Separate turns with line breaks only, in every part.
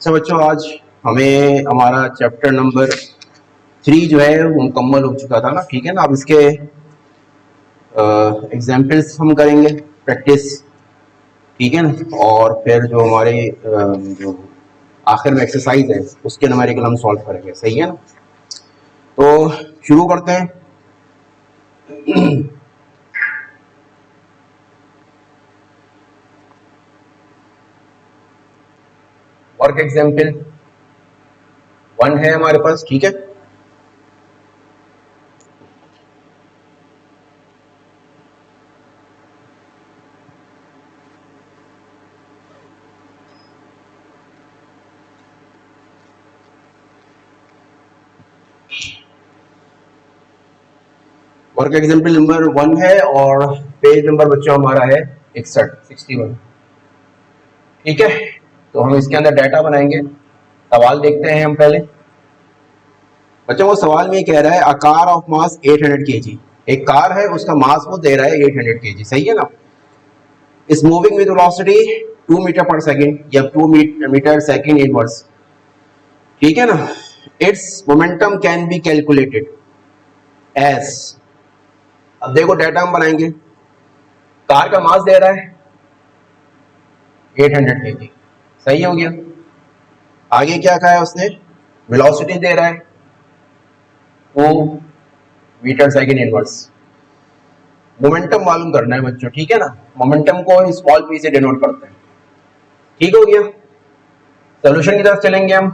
अच्छा बच्चों, आज हमें हमारा चैप्टर नंबर 3 जो है वो मुकम्मल हो चुका था ना। ठीक है ना। अब इसके एग्जाम्पल्स हम करेंगे, प्रैक्टिस। ठीक है ना। और फिर जो हमारे जो आखिर में एक्सरसाइज है उसके न्यूमेरिकल हम सॉल्व करेंगे। सही है ना। तो शुरू करते हैं। वर्क एग्जाम्पल 1 है हमारे पास। ठीक है। वर्क एग्जाम्पल नंबर 1 है और पेज नंबर बच्चों हमारा है 61। ठीक है। तो हम इसके अंदर डाटा बनाएंगे। सवाल देखते हैं हम पहले। बच्चों वो सवाल में कह रहा है a car of mass 800 kg। एक कार है, उसका मास वो दे रहा है 800 kg। सही है ना। Is moving with velocity 2 metre पर सेकंड या 2 मीटर सेकंड इनवर्स। ठीक है ना। Its momentum can be calculated as. अब देखो डाटा हम बनाएंगे। कार का मास दे रहा है 800 kg। सही हो गया। आगे क्या कहा है उसने, वेलोसिटी दे रहा है 2 मीटर सेकंड इनवर्स। मोमेंटम मालूम करना है बच्चों। ठीक है ना। मोमेंटम को स्मॉल पी से डिनोट करते हैं। ठीक हो गया। सोल्यूशन की तरफ चलेंगे हम।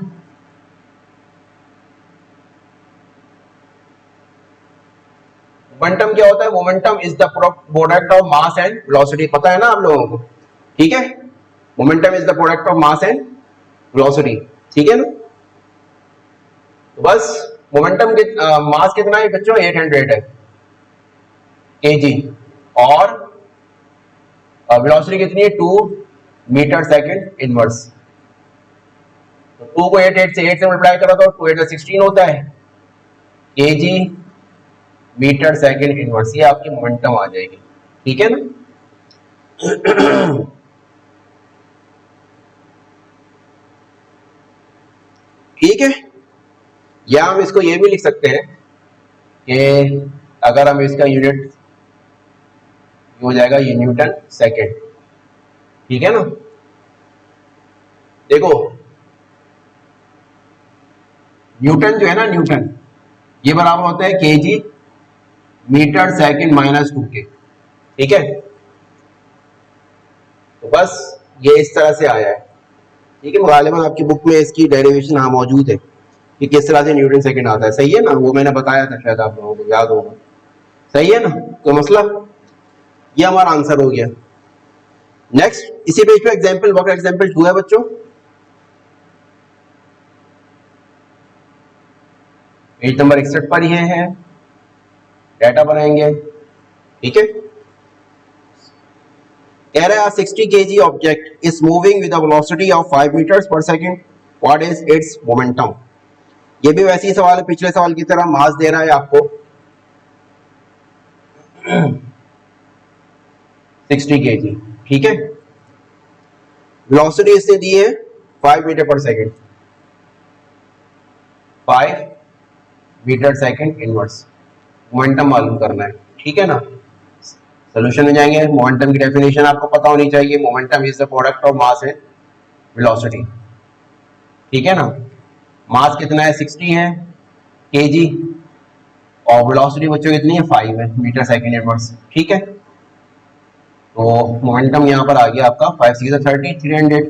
मोमेंटम क्या होता है? Momentum is the product of mass and velocity. पता है ना आप लोगों को। ठीक है। Momentum is the product of mass and velocity. ठीक है ना। तो बस मोमेंटम मास कितना है बच्चों? 800 है केजी। और वेलोसिटी कितनी है? 2 मीटर सेकंड इनवर्स। तो 2 को 8 से मल्टीप्लाई करो तो 2 8 16 होता है केजी मीटर सेकंड इनवर्स। ये आपकी मोमेंटम आ जाएगी। ठीक है ना। ठीक है। या हम इसको ये भी लिख सकते हैं कि अगर हम इसका यूनिट हो जाएगा ये न्यूटन सेकंड। ठीक है ना। देखो न्यूटन जो है ना, न्यूटन ये बराबर होता है केजी मीटर सेकंड माइनस 2 के। ठीक है। तो बस ये इस तरह से आया है। ठीक है। गालिबन आपकी बुक में इसकी डेरिवेशन हाँ मौजूद है कि किस तरह से न्यूटन सेकंड आता है। सही है ना। वो मैंने बताया था, शायद आप लोगों को याद होगा। सही है ना। तो मसला ये हमारा आंसर हो गया। नेक्स्ट इसी पेज पे एग्जांपल वर्क एग्जांपल 2 है बच्चों। पेज नंबर 61 पर ये है। डाटा बनाएंगे। ठीक है। कह रहा है 60 kg object is moving with a velocity of 5 metres per second. What is its momentum. ये भी वैसे ही सवाल है, पिछले सवाल की तरह मास दे रहा है आपको 60 kg। ठीक है। वेलोसिटी इसने दी है 5 मीटर पर second, 5 metre second inverse. Momentum मालूम करना है। ठीक है ना। सोल्यूशन में जाएंगे। मोमेंटम की डेफिनेशन आपको पता होनी चाहिए। Momentum is the product of mass and velocity. ठीक है ना। मास कितना है? 60 है केजी। और वेलोसिटी बच्चों कितनी है? 5 है मीटर सेकंड इनवर्स। ठीक है। तो मोमेंटम यहाँ पर आ गया आपका 5 6 30 300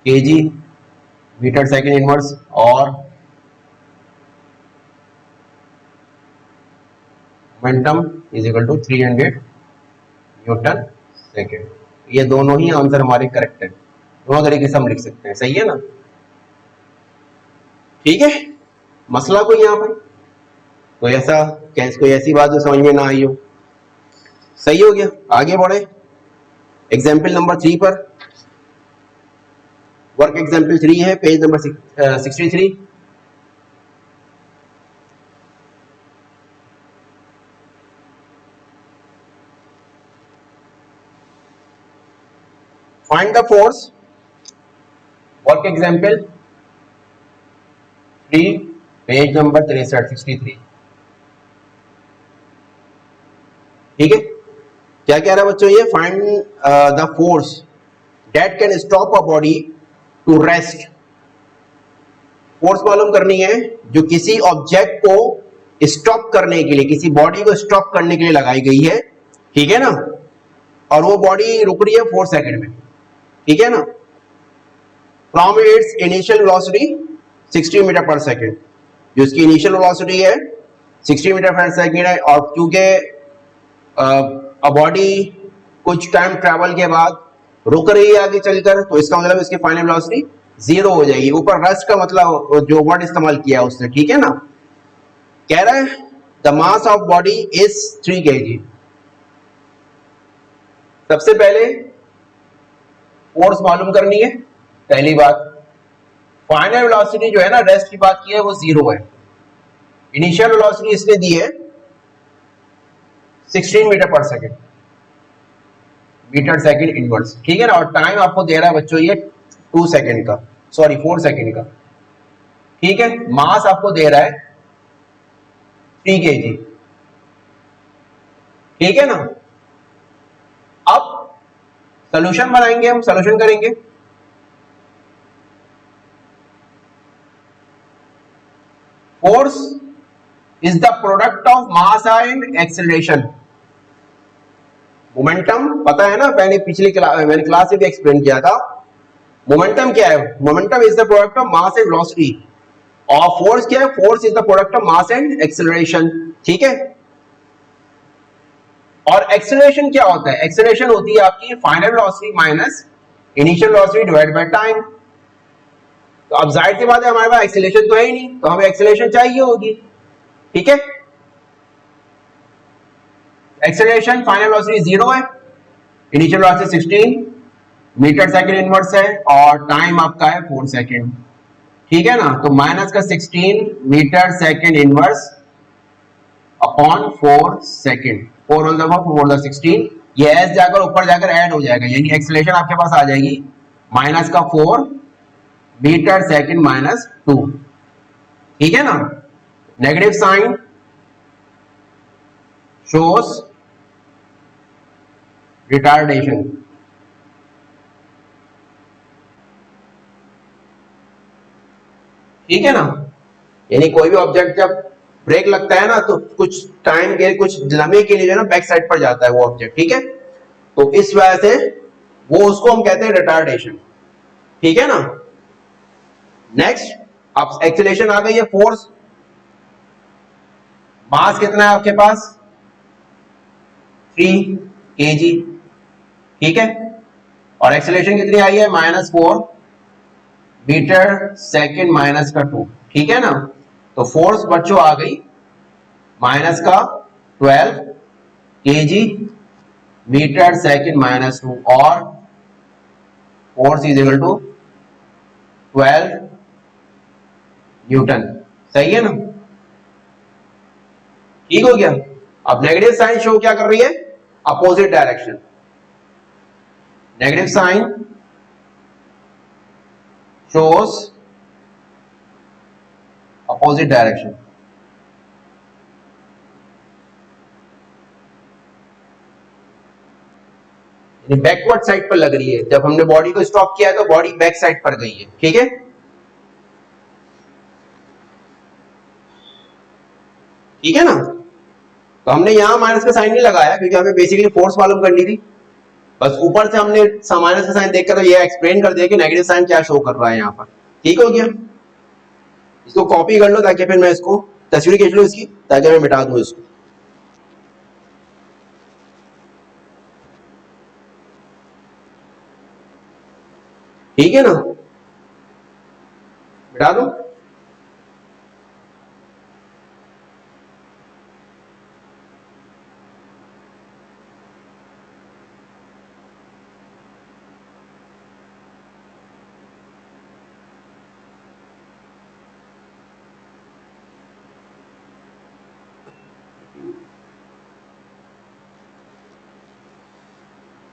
केजी मीटर सेकंड इनवर्स। और momentum is equal to 300 newton second. ये दोनों ही आंसर हमारे करेक्ट है। दोनों तरीके से हम लिख सकते हैं। सही है ना। ठीक है। मसला कोई यहाँ पर कोई ऐसा कोई ऐसी बात जो समझ में ना आई हो। सही हो गया। आगे बढ़े एग्जाम्पल नंबर 3 पर। वर्क एग्जाम्पल 3 है, page number 63। Find the force work example 3 page number 63 ठीक है। क्या कह रहा है बच्चों ये, find the force that can stop a body to rest. Force मालूम करनी है जो किसी ऑब्जेक्ट को स्टॉप करने के लिए, किसी बॉडी को स्टॉप करने के लिए लगाई गई है, ठीक है ना, और वो बॉडी रुक रही है 4 सेकंड में, ठीक है ना, from its initial velocity 60 metre पर सेकंड। जो इसकी इनिशियल वेलोसिटी है 60 मीटर पर सेकंड है, और क्योंकि बॉडी कुछ टाइम ट्रैवल के बाद रुक रही है आगे चलकर, तो इसका मतलब इसकी फाइनल वेलोसिटी 0 हो जाएगी। ऊपर रेस्ट का मतलब जो वर्ड इस्तेमाल किया उसने, ठीक है ना। कह रहा है the mass of body is 3 kg। सबसे पहले फोर्स मालूम करनी है, पहली बात। फाइनल वेलोसिटी जो है ना, रेस्ट की बात की है, वो 0 है। इनिशियल वेलोसिटी इसने दी है 16 मीटर पर सेकेंड, मीटर सेकेंड इनवर्स, ठीक है ना, और टाइम आपको दे रहा है बच्चों ये 2 सेकेंड का, सॉरी 4 सेकेंड का, ठीक है। मास आपको दे रहा है 3 kg, ठीक है ना। अब सॉल्यूशन बनाएंगे, हम सॉल्यूशन करेंगे। Force is the product of mass and acceleration. Momentum पता है ना, मैंने पिछली मैंने क्लास में भी एक्सप्लेन किया था। मोमेंटम क्या है? Momentum is the product of mass and velocity, और फोर्स क्या है? Force is the product of mass and acceleration, ठीक है। और एक्सेलरेशन क्या होता है? एक्सेलरेशन होती है आपकी final velocity minus initial velocity divide by time. तो अब जाहिर सी बात है हमारे पास एक्सेलरेशन तो है ही नहीं, तो हमें एक्सेलरेशन चाहिए होगी, ठीक है। एक्सेलरेशन फाइनल वेलोसिटी 0 है, initial velocity 16 metre second inverse है, और टाइम आपका है 4 सेकंड, ठीक है ना। तो माइनस का 16 metre second inverse upon 4 second, 4 whole the 4 the 16, ये एस जाकर ऊपर जाकर ऐड हो जाएगा, यानी एक्सेलरेशन आपके पास आ जाएगी माइनस का 4 मीटर सेकंड माइनस 2, ठीक है ना। नेगेटिव साइन शोस रिटार्डेशन, ठीक है ना। यानी कोई भी ऑब्जेक्ट जब ब्रेक लगता है ना, तो कुछ टाइम के, कुछ लम्हे के लिए जो है ना बैक साइड पर जाता है वो ऑब्जेक्ट, ठीक है। तो इस वजह से वो, उसको हम कहते हैं रिटार्डेशन, ठीक है ना। नेक्स्ट, अब एक्सेलरेशन आ गई है, फोर्स, मास कितना है आपके पास 3 kg, ठीक है, और एक्सेलरेशन कितनी आई है -4 मीटर सेकंड माइनस का 2, ठीक है ना। तो फोर्स बच्चों आ गई माइनस का 12 kg मीटर सेकंड माइनस 2, और force is equal to 12 newton, सही है ना, ठीक हो गया। अब नेगेटिव साइन शो क्या कर रही है? Opposite direction. Negative sign shows opposite direction, यानी बैकवर्ड साइड पर लग रही है। जब हमने बॉडी को स्टॉप किया है तो बॉडी बैक साइड पर गई है, ठीक है, ठीक है ना। तो हमने यहां माइनस का साइन नहीं लगाया क्योंकि हमें बेसिकली फोर्स मालूम करनी थी, बस ऊपर से हमने माइनस का साइन देखकर तो ये एक्सप्लेन कर दिया कि नेगेटिव साइन क्या शो कर रहा है यहाँ पर, ठीक हो गया। इसको कॉपी कर लो ताकि फिर मैं इसको तस्वीर खींच लूं इसकी, ताकि मैं मिटा दूं इसको, ठीक है ना, मिटा दो।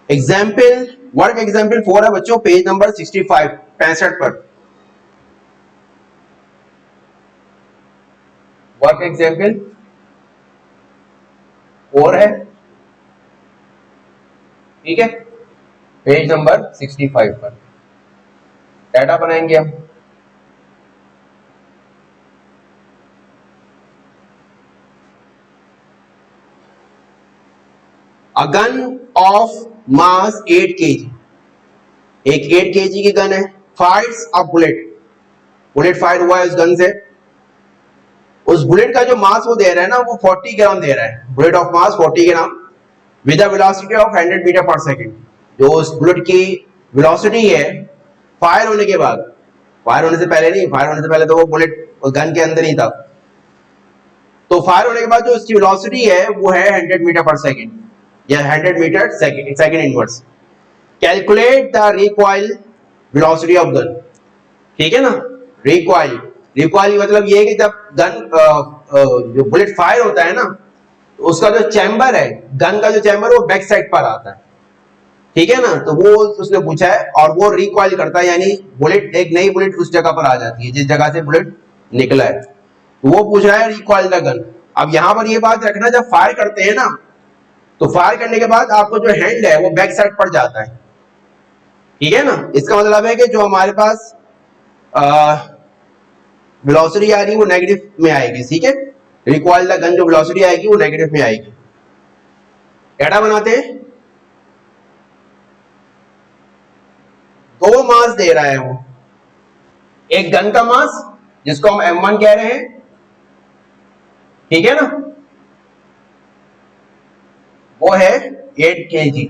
एग्जाम्पल, वर्क एग्जाम्पल 4 है बच्चों, पेज नंबर 65 65 पर। वर्क एग्जाम्पल 4 है, ठीक है, पेज नंबर 65 पर डाटा बनाएंगे हम। A gun of mass 8 kg, एक 8 kg की गन है, Fyers a bullet, bullet fire हुआ है उस गन से, उस बुलेट का जो मास वो दे रहा है ना वो 40 ग्राम दे रहा है, bullet of mass 40 gram with a velocity of 100 metre पर सेकंड। जो उस बुलेट की वेलोसिटी है फायर होने के बाद, फायर होने से पहले नहीं, फायर होने से पहले तो वो बुलेट गन के अंदर ही था, तो फायर होने के बाद जो उसकी वेलोसिटी है वो है 100 मीटर पर सेकंड या 100 metre second inverse. Calculate the recoil velocity of gun, ठीक है ना। रिकॉइल, रिकॉइल मतलब ये है कि जब गन जो बुलेट फायर होता है ना तो उसका जो चैम्बर है, गन का जो चैम्बर वो बैक साइड पर आता है, ठीक है ना। तो वो उसने पूछा है और वो रिकॉइल करता है, यानी बुलेट, एक नई बुलेट उस जगह पर आ जाती है जिस जगह से बुलेट निकला है, तो वो पूछ रहा है रिकॉइल द गन। अब यहां पर ये बात रखना, जब फायर करते हैं ना तो फायर करने के बाद आपको जो हैंड है वो बैक साइड पर जाता है, ठीक है ना। इसका मतलब है कि जो हमारे पास वेलोसिटी आ रही है वो नेगेटिव में आएगी, ठीक है। रिकॉइल द गन जो वेलोसिटी आएगी वो नेगेटिव में आएगी। डाटा बनाते हैं, दो मास दे रहा है वो, एक गन का मास जिसको हम M1 कह रहे हैं, ठीक है ना, वो है 8 kg,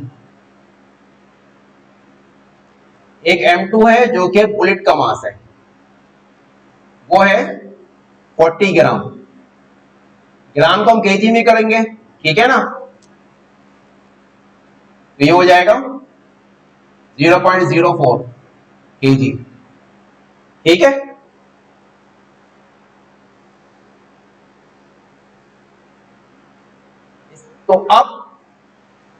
एक M2 है जो कि बुलेट का मास है, वो है 40 ग्राम, ग्राम को हम केजी में करेंगे, ठीक है ना, तो ये हो जाएगा 0.04 kg, ठीक है। तो अब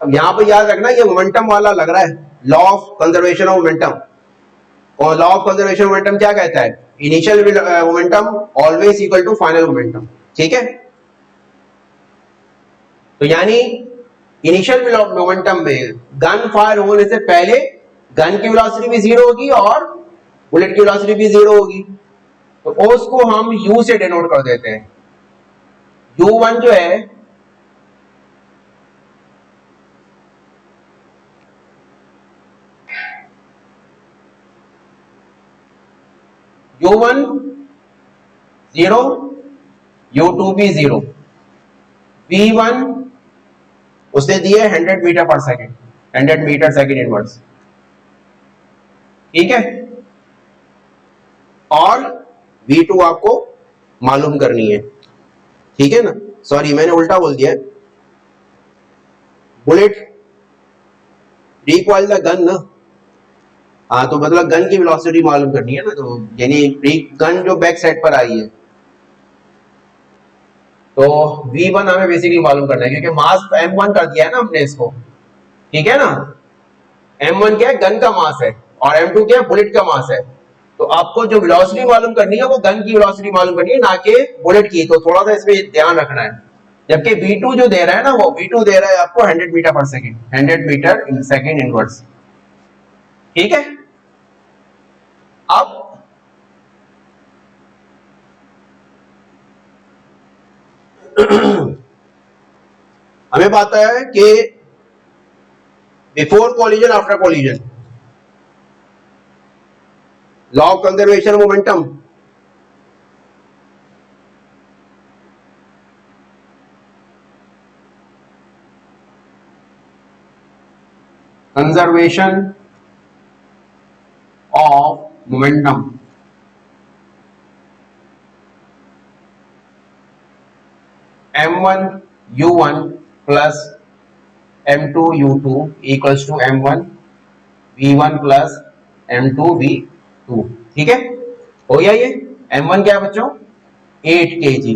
यहां पर याद रखना ये मोमेंटम वाला लग रहा है, law of conservation of momentum, और law of conservation of momentum क्या कहता है, initial momentum always equal to final momentum, ठीक है। तो यानी इनिशियल मोमेंटम में गन फायर होने से पहले गन की वेलोसिटी भी जीरो होगी और बुलेट की वेलोसिटी भी जीरो होगी, तो उसको हम u से डिनोट कर देते हैं। u1 जो है u1 0, u2 भी 0, v1 उसने दिए 100 मीटर पर सेकेंड, 100 मीटर सेकेंड इनवर्स, ठीक है। और v2 आपको मालूम करनी है, ठीक है ना। सॉरी मैंने उल्टा बोल दिया, बुलेट रिकॉइल द गन ना, हाँ तो मतलब गन की वेलोसिटी मालूम करनी है ना, तो यानी गन जो बैक साइड पर आई है, तो v1 हमें बेसिकली मालूम करना है क्योंकि मास m1 कर दिया है ना हमने इसको, ठीक है ना। m1 क्या है, गन का मास है, और m2 क्या है, बुलेट का मास है। तो आपको जो वेलोसिटी मालूम करनी है वो गन की वेलोसिटी मालूम करनी है, ना कि बुलेट की, तो थोड़ा सा इसमें ध्यान रखना है। जबकि v2 जो दे रहा है ना, वो v2 दे रहा है आपको 100 मीटर पर second, 100 metre in second inverse, ठीक है। अब हमें पता है कि before collision after collision, law of conservation momentum, conservation of momentum, m1 u1 plus m2 u2 equals to m1 v1 plus m2 v2, ठीक है। हो गया ये। m1 क्या है बच्चों, 8 kg,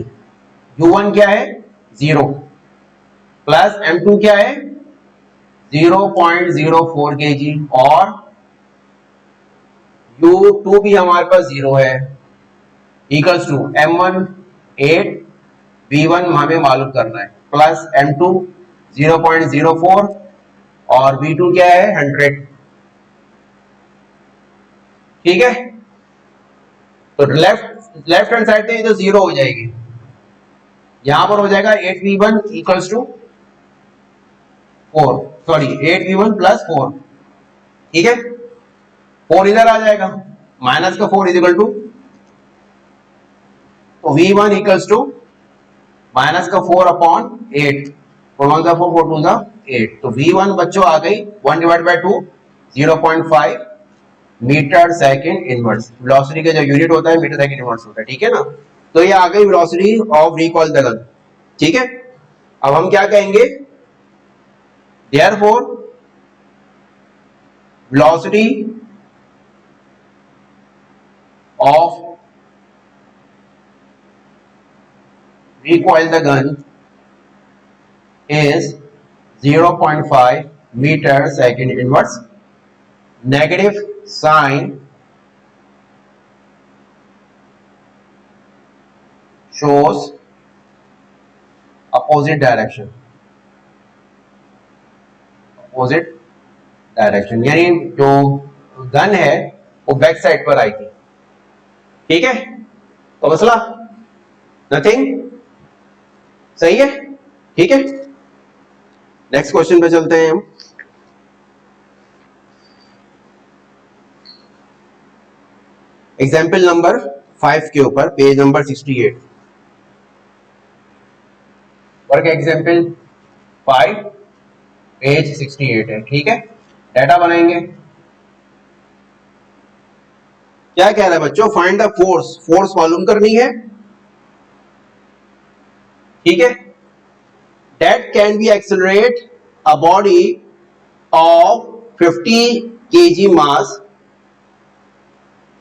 u1 क्या है 0, प्लस m2 क्या है 0.04 kg, और u2 भी हमारे पास 0 है, इक्वल्स टू m1 8 V1 हमें मालूम करना है, प्लस M2 0.04 और V2 क्या है 100। ठीक है, तो लेफ्ट हैंड साइड पे ये तो 0 हो जाएगी, यहां पर हो जाएगा 8V1 equals to 4, sorry 8V1 plus 4। ठीक है, 4 इधर आ जाएगा, माइनस का 4 इज इक्वल टू, तो V1 इक्वल्स टू माइनस का 4 अपॉन 8, 4 1 4 4 2 8, तो V1 बच्चों आ गई 1 divide by 2 0.5 metre second inverse. Velocity का जो यूनिट होता है मीटर सेकंड इनवर्स होता है। ठीक है ना, तो ये आ गई velocity of recoil the gun. ठीक है, अब हम क्या कहेंगे, therefore velocity of recoil the gun is 0.5 meter second inverse, negative sign shows opposite direction, opposite direction, यानी जो गन है वो बैक साइड पर आई थी। ठीक है, तो मसला नथिंग, सही है। ठीक है, नेक्स्ट क्वेश्चन पे चलते हैं हम। एग्जाम्पल नंबर 5 के ऊपर page number 68, work example 5 page 68 है। ठीक है, डाटा बनाएंगे। क्या कह रहा है बच्चों, फाइंड द फोर्स, फोर्स मालूम करनी है। ठीक है, that can be accelerate a body of 50 kg mass,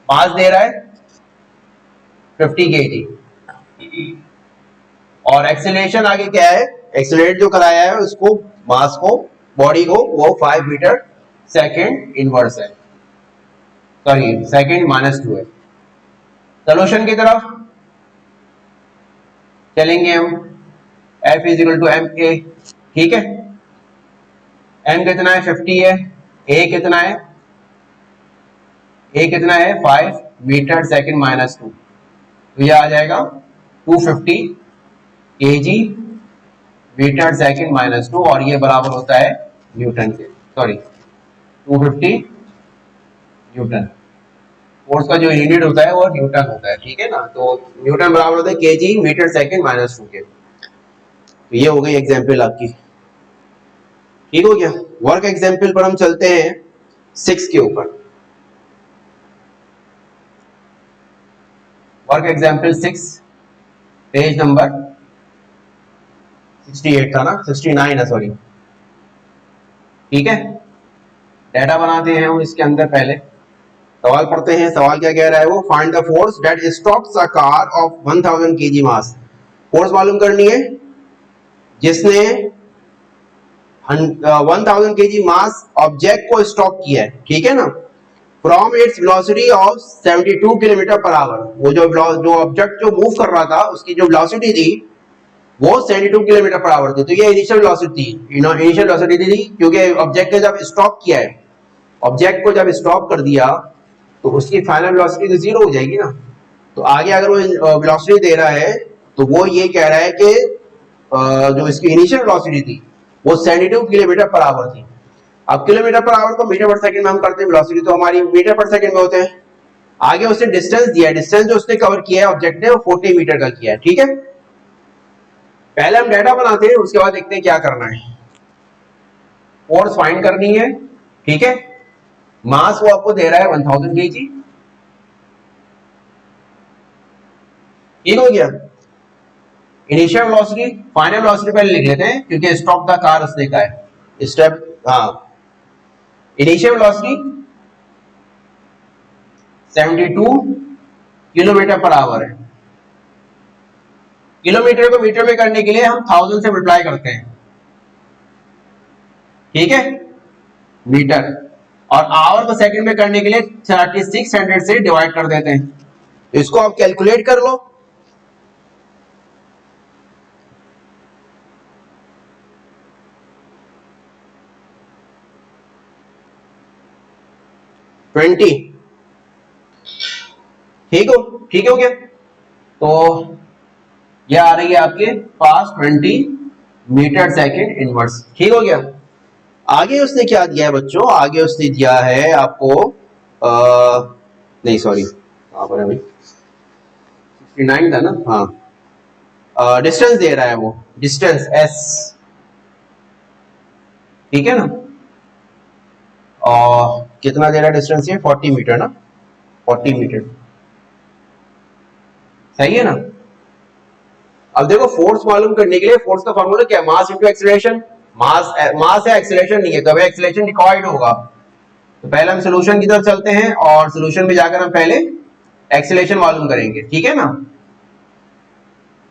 मास दे रहा है 50 kg, और एक्सेलरेशन आगे क्या है, एक्सेलरेट जो कराया है उसको, मास को, बॉडी को, वो 5 मीटर सेकेंड इनवर्स है, सॉरी सेकेंड -2 है। सोल्यूशन की तरफ चलेंगे हम, F is equal to ma। ठीक है, m कितना है 50 है, a कितना है, a कितना है 5 मीटर सेकेंड -2, तो ये आ जाएगा 250 kg मीटर सेकेंड -2, और ये बराबर होता है न्यूटन के, सॉरी 250 न्यूटन। फोर्स का जो यूनिट होता है वो न्यूटन होता है। ठीक है ना, तो न्यूटन बराबर होता है kg मीटर सेकेंड -2 के। तो ये हो गई एग्जाम्पल आपकी। ठीक हो गया, वर्क एग्जाम्पल पर हम चलते हैं 6 के ऊपर। वर्क एग्जाम्पल 6 पेज नंबर 68 था ना, 69 है सॉरी। ठीक है, डाटा बनाते हैं हम इसके अंदर, पहले सवाल पढ़ते हैं। सवाल क्या कह रहा है वो, find the force that stops a car of 1000 kg mass. Force मालूम करनी है जिसने 1000 kg मास ऑब्जेक्ट को स्टॉप किया है। ठीक है ना, from its velocity of 72 kilometre per hour. वो जो ऑब्जेक्ट जो मूव कर रहा था उसकी जो वेलोसिटी थी वो 72 किलोमीटर पर आवर थी। तो ये इनिशियल वेलोसिटी थी, इनिशियल वेलोसिटी थी, क्योंकि ऑब्जेक्ट ने जब स्टॉप किया है, ऑब्जेक्ट को जब स्टॉप कर दिया तो उसकी फाइनल वेलोसिटी तो 0 हो जाएगी ना। तो आगे अगर वो वेलोसिटी दे रहा है तो वो ये कह रहा है कि जो इसकी इनिशियल वेलोसिटी थी वो 72 किलोमीटर पर आवर थी। अब किलोमीटर पर आवर को मीटर पर सेकंड में हम करते हैं, वेलोसिटी तो हमारी मीटर पर सेकंड में होते हैं। आगे उसने डिस्टेंस दिया है, डिस्टेंस जो उसने कवर किया है ऑब्जेक्ट ने वो 40 मीटर का किया है। ठीक है, पहले हम डाटा बनाते हैं, उसके बाद देखते हैं क्या करना है। फोर्स फाइंड करनी है। ठीक है, मास वो आपको दे रहा है 1000 kg। ठीक हो गया, इनिशियल वेलोसिटी, फाइनल वेलोसिटी पहले लिख लेते हैं क्योंकि स्टॉप द कार उसने कहा है स्टेप। हाँ, initial velocity 72 kilometre per hour है। किलोमीटर को मीटर में करने के लिए हम 1000 से मल्टीप्लाई करते हैं। ठीक है, मीटर, और आवर को सेकंड में करने के लिए 3600 से डिवाइड कर देते हैं। इसको आप कैलकुलेट कर लो। 20, ठीक हो गया। तो यह आ रही है आपके पास 20 मीटर सेकेंड इनवर्स, ठीक हो गया। आगे उसने क्या दिया है बच्चों, आगे उसने दिया है आपको नहीं सॉरी कहां पर है भाई, 69 था ना, हाँ डिस्टेंस दे रहा है वो, डिस्टेंस एस, ठीक है ना। और कितना दे रहा है डिस्टेंस, ये 40 मीटर ना, 40 मीटर, सही है ना। अब देखो फोर्स मालूम करने के लिए फोर्स का फॉर्मूला क्या है, मास इनटू एक्सीलरेशन। मास है, एक्सीलरेशन नहीं है, कभी एक्सीलरेशन रिक्वायर्ड होगा। तो पहले हम सॉल्यूशन की तरफ चलते हैं और सॉल्यूशन में जाकर हम पहले एक्सीलरेशन मालूम करेंगे, ठीक है ना।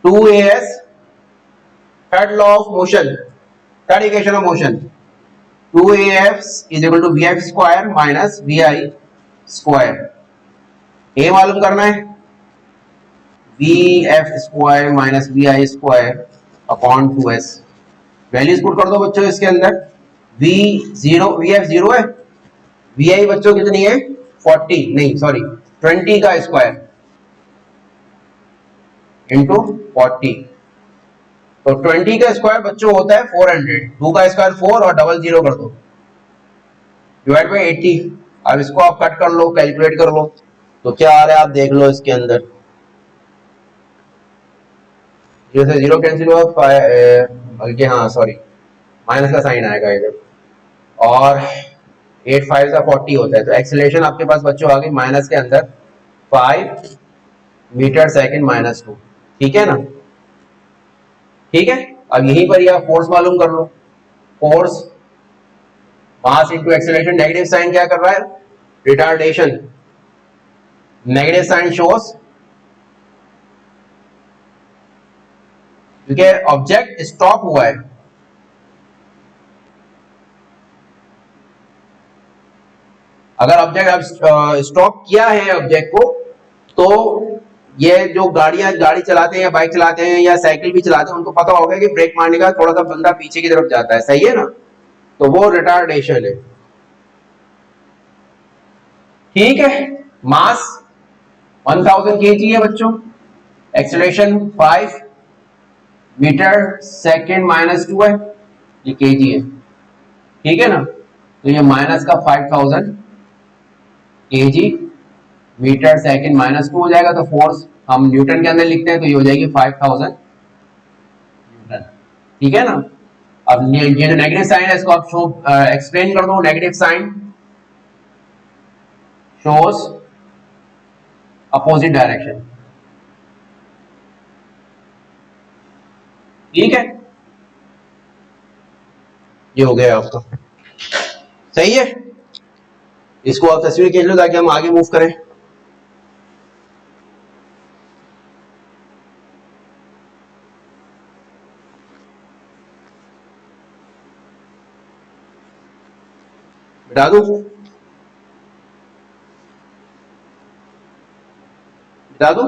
2as, third law of motion, third equation of motion, 2af is equal to vf square minus vi square। a मालूम करना है, vf square minus vi square upon 2s। Values put कर दो बच्चों इसके अंदर, vf 0 है, vi बच्चों कितनी है 40 नहीं सॉरी 20 का स्क्वायर इंटू 40, तो 20 का स्क्वायर बच्चों होता है 400, 2 का स्क्वायर 4 और डबल 0 कर दो, डिवाइड बाई 80। अब इसको आप कट कर लो, कैलकुलेट कर लो, तो क्या आ रहा है आप देख लो इसके अंदर, 0 से 0 कैंसिल हुआ, बल्कि हाँ सॉरी माइनस का साइन आएगा इधर, और 8 5 का 40 होता है, तो एक्सीलरेशन आपके पास बच्चों आ गई माइनस के अंदर 5 मीटर सेकेंड माइनस 2, ठीक है ना, ठीक है। अब यहीं पर यह फोर्स मालूम कर लो, force mass into acceleration, negative sign क्या कर रहा है, रिटार्डेशन, नेगेटिव साइन शोस क्योंकि ऑब्जेक्ट स्टॉप हुआ है, अगर ऑब्जेक्ट स्टॉप किया है ऑब्जेक्ट को, तो ये जो गाड़ी चलाते हैं या बाइक चलाते हैं या साइकिल भी चलाते हैं उनको पता होगा कि ब्रेक मारने का थोड़ा सा बंदा पीछे की तरफ जाता है, सही है ना, तो वो रिटार्डेशन है, ठीक है। मास 1000 kg है बच्चों, एक्सीलरेशन 5 मीटर सेकेंड माइनस 2 है, ये kg है, ठीक है ना, तो ये माइनस का 5000 kg मीटर सेकेंड माइनस 2 हो जाएगा, तो फोर्स हम न्यूटन के अंदर लिखते हैं तो ये हो जाएगी 5000 न्यूटन, ठीक है ना। अब ये जो नेगेटिव साइन है इसको आप शो एक्सप्लेन कर दो, negative sign shows opposite direction, ठीक है, ये हो गया आपका, सही है। इसको आप तस्वीर खींच लो ताकि हम आगे मूव करें। बिठा दो, बिठा दो,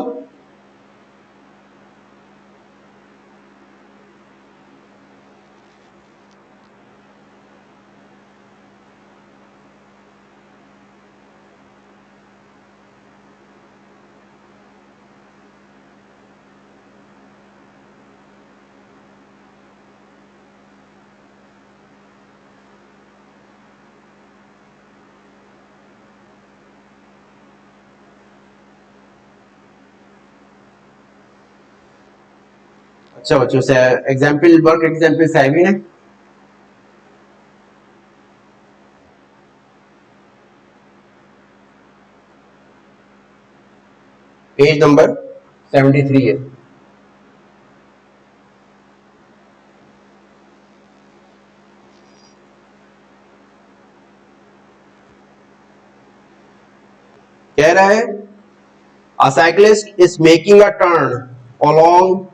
अच्छा बच्चों से एग्जाम्पल वर्क एग्जाम्पल 7 है, पेज नंबर 73 है, कह रहा है a cyclist is making a turn along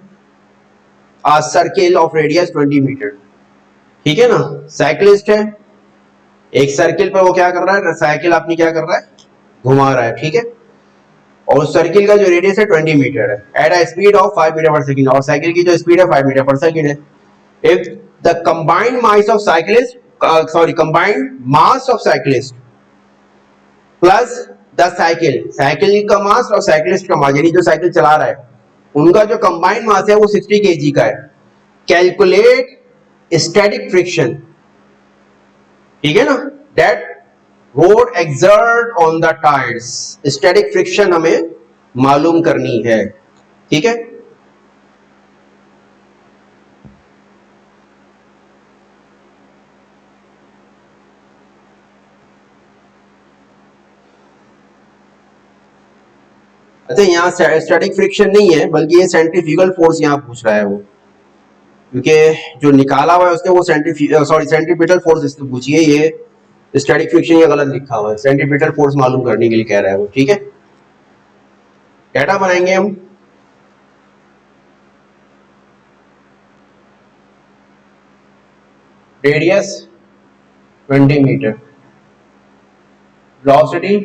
a circle of radius 20 metre, ठीक है ना, साइकिलिस्ट है, एक सर्किल पर वो क्या कर रहा है, साइकिल अपनी क्या कर रहा है, घुमा रहा है, ठीक है, और उस सर्किल का जो रेडियस है 20 मीटर है, at a speed of 5 metre पर सेकंड, और साइकिल की जो स्पीड है 5 मीटर पर सेकंड है। If the combined mass of cyclist, sorry combined mass of cyclist plus the cycle, cycle का मास और साइकिलिस्ट का मास, यानी जो साइकिल चला रहा है उनका जो कंबाइंड मास है वो 60 kg का है। कैलकुलेट स्टैटिक फ्रिक्शन, ठीक है ना, that road exert on the tyres, static friction हमें मालूम करनी है, ठीक है। अच्छा, यहाँ स्टैटिक फ्रिक्शन नहीं है बल्कि ये सेंट्रीफ्यूगल फोर्स यहाँ पूछ रहा है वो, क्योंकि जो निकाला हुआ है उसने वो सेंट्रीपिटल फोर्स इसने पूछी है, ये स्टैटिक फ्रिक्शन ये गलत लिखा हुआ है, सेंट्रीपिटल फोर्स मालूम करने के लिए कह रहा है वो, ठीक है। डाटा बनाएंगे हम। Radius 20 metre, velocity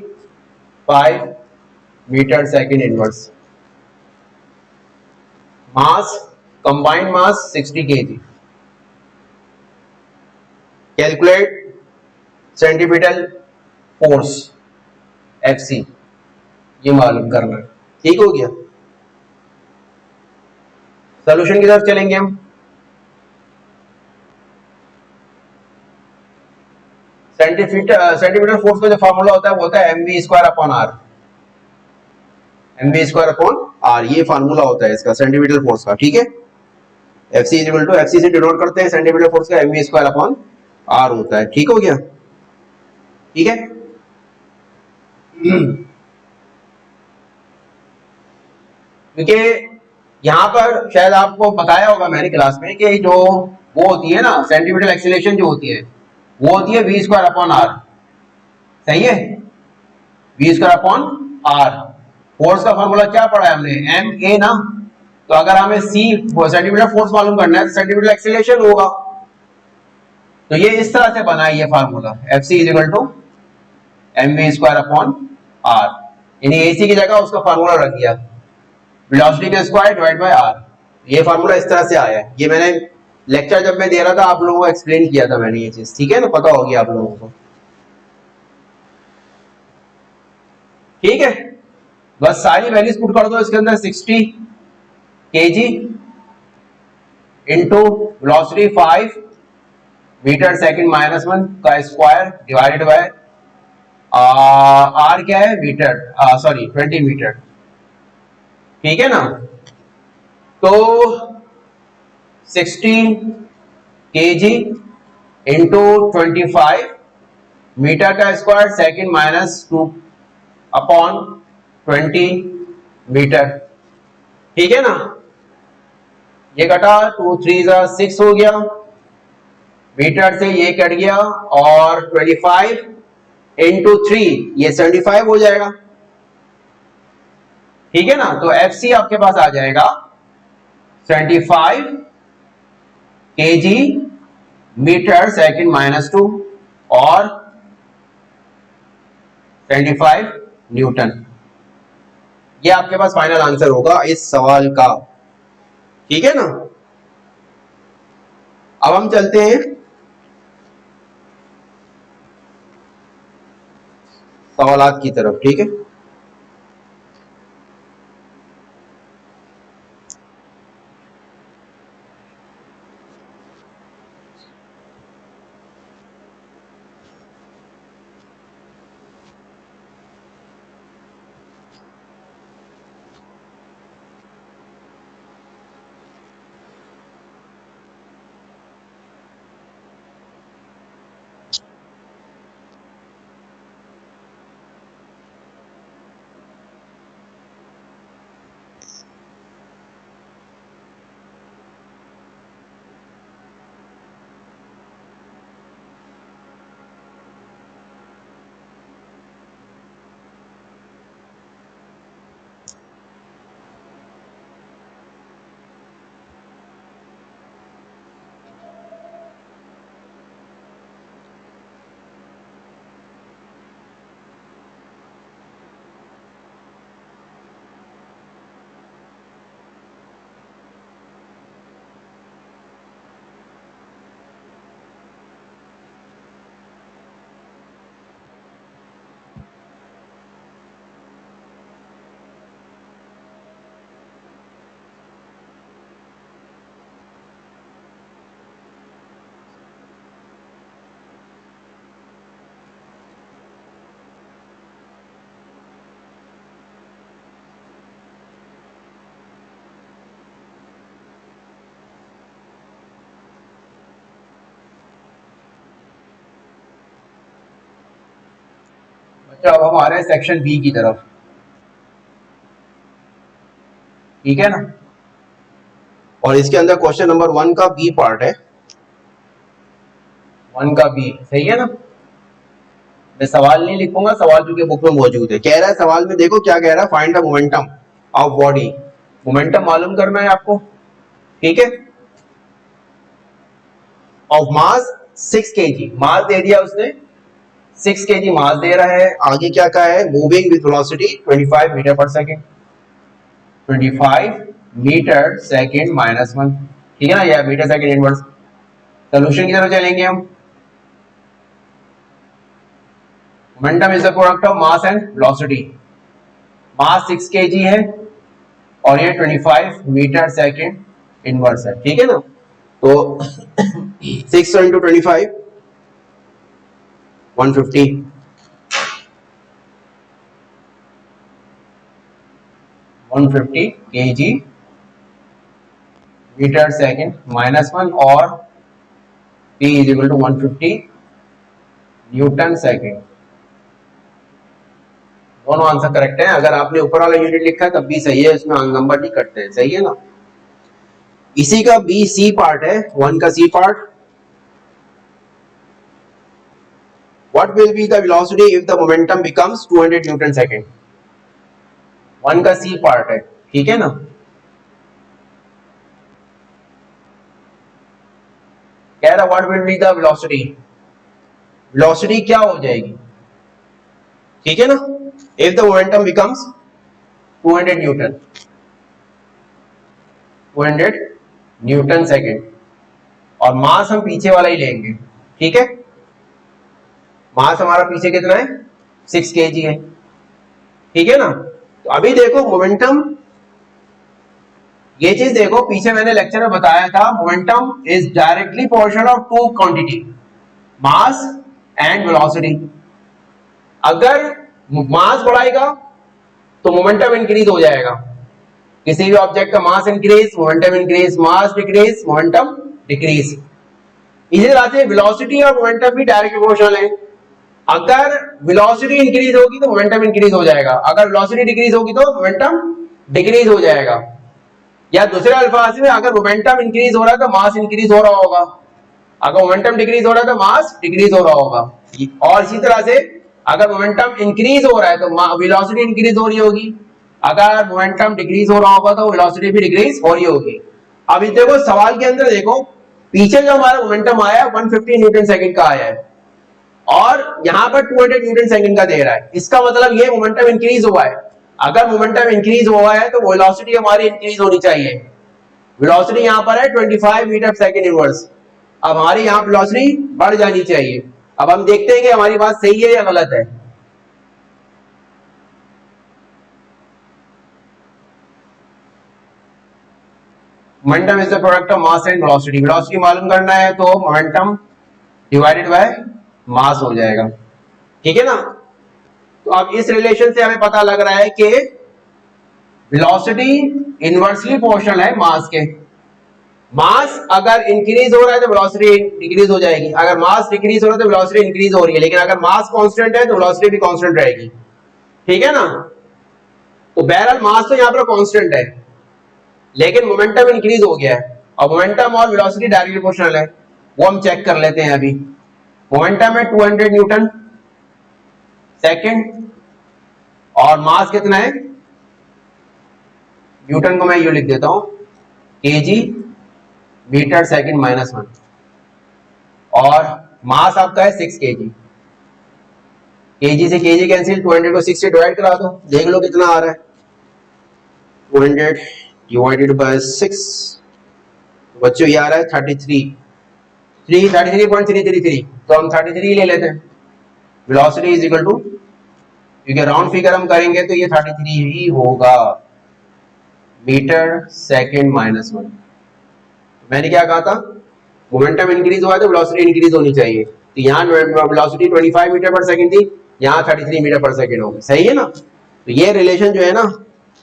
5 metre second inverse, mass combined mass 60 kg, calculate centimetre force FC, ये मालूम करना है, ठीक हो गया। सॉल्यूशन की तरफ चलेंगे हम। सेंटीमीटर फोर्स का जो फॉर्मूला होता है वो होता है mv square upon r, mv square upon r, ये फार्मूला होता है इसका सेंटीमीटर फोर्स का, ठीक है। FC is equal to, FC से डिनोट करते हैं सेंटीमीटर फोर्स का, mv स्क्वायर अपॉन आर होता है, ठीक हो गया, ठीक है। क्योंकि यहाँ पर शायद आपको बताया होगा मैंने क्लास में कि जो वो होती है ना सेंटीमीटर एक्सीलरेशन जो होती है वो होती है वी स्क्वायर अपॉन आर, सही है, v square upon r. Force का फॉर्मूला क्या पढ़ा है हमने, एम ए ना, तो अगर हमें सी सेंटीमीटर फोर्स मालूम करना है तो सेंटीमीटर एक्सीलरेशन होगा, तो ये इस तरह से बना है ये formula, F C is equal to m v square upon r, यानी एसी की जगह उसका फार्मूला रख दिया, वेलोसिटी का स्क्वायर डिवाइड बाय आर, ये फार्मूला इस तरह से आया है। ये मैंने लेक्चर जब मैं दे रहा था आप लोगों को एक्सप्लेन किया था मैंने ये चीज, ठीक है ना, पता होगी आप लोगों को, ठीक है। बस सारी वैल्यूज पुट कर दो इसके अंदर, 60 kg into velocity 5 metre second minus 1 का स्क्वायर डिवाइडेड बाय आर क्या है मीटर, सॉरी 20 मीटर, ठीक है ना। तो 60 kg इंटू 25 मीटर का square second minus 2 upon 20 metre, ठीक है ना। ये कटा 2 3 6 हो गया, मीटर से ये कट गया, और 25 इंटू 3 ये 75 हो जाएगा, ठीक है ना। तो एफ सी आपके पास आ जाएगा 75 kg मीटर सेकंड माइनस 2 और 75 न्यूटन, ये आपके पास फाइनल आंसर होगा इस सवाल का, ठीक है ना। अब हम चलते हैं सवालात की तरफ, ठीक है। अच्छा अब हम आ रहे हैं सेक्शन बी की तरफ, ठीक है ना। और इसके अंदर क्वेश्चन नंबर 1 का बी पार्ट है, 1 का बी, सही है ना। मैं सवाल नहीं लिखूंगा, सवाल चूंकि बुक में मौजूद है। कह रहा है सवाल में, देखो क्या कह रहा है, find the momentum of body. Momentum मालूम करना है आपको, ठीक है, ऑफ मास 6 kg। मास दे दिया उसने, 6 kg मास दे रहा है। आगे क्या कहा है, मूविंग विद वेलोसिटी 25 मीटर पर सेकेंड, 25 मीटर सेकेंड माइनस 1, ठीक है ना, या मीटर सेकेंड इनवर्स। सोल्यूशन की तरफ चलेंगे हम। Momentum is the product of mass and velocity. Mass 6 kg है और ये 25 मीटर सेकेंड इनवर्स है, ठीक है ना। तो 6 into 25 150, 150 kg metre second minus 1 और P is equal to 150 newton second. दोनों आंसर करेक्ट है। अगर आपने ऊपर वाला यूनिट लिखा है तब भी सही है, इसमें नंबर नहीं कटते हैं, सही है ना। इसी का बी सी पार्ट है, 1 का C part. What will be the velocity if the momentum becomes 200 Newton second. 1 का सी पार्ट है, ठीक है ना। कह रहा what will be the velocity, velocity क्या हो जाएगी, ठीक है ना, if the momentum becomes 200 Newton, 200 Newton second. और मास हम पीछे वाला ही लेंगे, ठीक है। मास हमारा पीछे कितना है, 6 kg है, ठीक है ना। तो अभी देखो मोमेंटम, ये चीज देखो, पीछे मैंने लेक्चर में बताया था, momentum is directly proportional of to quantity, mass and velocity. अगर मास बढ़ाएगा तो मोमेंटम इंक्रीज हो जाएगा। किसी भी ऑब्जेक्ट का मास इंक्रीज, मोमेंटम इंक्रीज, मास डिक्रीज, मोमेंटम डिक्रीज। इसी तरह से वेलोसिटी और मोमेंटम भी डायरेक्ट प्रोपोर्शनल है। अगर वेलोसिटी इंक्रीज होगी तो मोमेंटम इंक्रीज हो जाएगा, अगर वेलोसिटी डिक्रीज होगी तो मोमेंटम डिक्रीज हो जाएगा। या दूसरे अल्फाज में, अगर मोमेंटम इंक्रीज हो रहा है तो मास इंक्रीज हो रहा होगा, अगर मोमेंटम डिक्रीज हो रहा है तो मास डिक्रीज हो रहा होगा। और इसी तरह से अगर मोमेंटम इंक्रीज हो रहा है तो वेलोसिटी इंक्रीज हो रही होगी, अगर मोमेंटम डिक्रीज हो रहा होगा तो वेलोसिटी भी डिक्रीज हो रही होगी। अब देखो सवाल के अंदर देखो, पीछे जो हमारा मोमेंटम आया 150 न्यूटन सेकंड का आया है और यहां पर 200 न्यूटन सेकंड का दे रहा है। इसका मतलब ये मोमेंटम इंक्रीज हुआ है। अगर मोमेंटम इंक्रीज हुआ है तो वेलोसिटी हमारी इंक्रीज होनी चाहिए। वेलोसिटी यहां पर है 25 मीटर सेकंड इनवर्स। अब हमारी यहां वेलोसिटी बढ़ जानी चाहिए। अब हम देखते हैं कि हमारी बात सही है या गलत है। Momentum is the product of mass and velocity. Velocity मालूम करना है तो मोमेंटम डिवाइडेड बाय मास हो जाएगा, ठीक है ना। तो अब इस रिलेशन से हमें पता लग रहा है कि वेलोसिटी इनवर्सली प्रोपोर्शनल है मास के। मास अगर इंक्रीज हो रहा है तो वेलोसिटी डिक्रीज हो जाएगी, अगर मास डिक्रीज हो रहा है तो वेलोसिटी इंक्रीज हो रही है। लेकिन अगर मास कांस्टेंट है तो वेलोसिटी भी कांस्टेंट रहेगी, ठीक है ना। तो बहरहाल मास तो यहां पर कांस्टेंट है लेकिन मोमेंटम इंक्रीज हो गया है और मोमेंटम और वेलोसिटी डायरेक्टली प्रोपोर्शनल है। वो हम चेक कर लेते हैं। अभी मोमेंटम है 200 न्यूटन सेकेंड और मास कितना है, न्यूटन को मैं यू लिख देता हूं, केजी मीटर सेकेंड माइनस 1 और मास आपका है 6 kg। केजी से केजी कैंसिल, 200 को 6 से डिवाइड करा दो, देख लो कितना आ रहा है। 200 डिवाइडेड बाय 6, बच्चों ये आ रहा है 33.333। तो हम 33 ले लेते हैं। वेलोसिटी इज इक्वल टू, क्योंकि राउंड फिगर हम करेंगे तो ये 33 ही होगा, मीटर सेकेंड माइनस 1। मैंने क्या कहा था, मोमेंटम इंक्रीज हुआ है तो वेलोसिटी इंक्रीज होनी चाहिए। तो यहाँ वेलोसिटी 25 मीटर पर सेकंड थी, यहाँ 33 मीटर पर सेकंड होगी, सही है ना। तो ये रिलेशन जो है ना,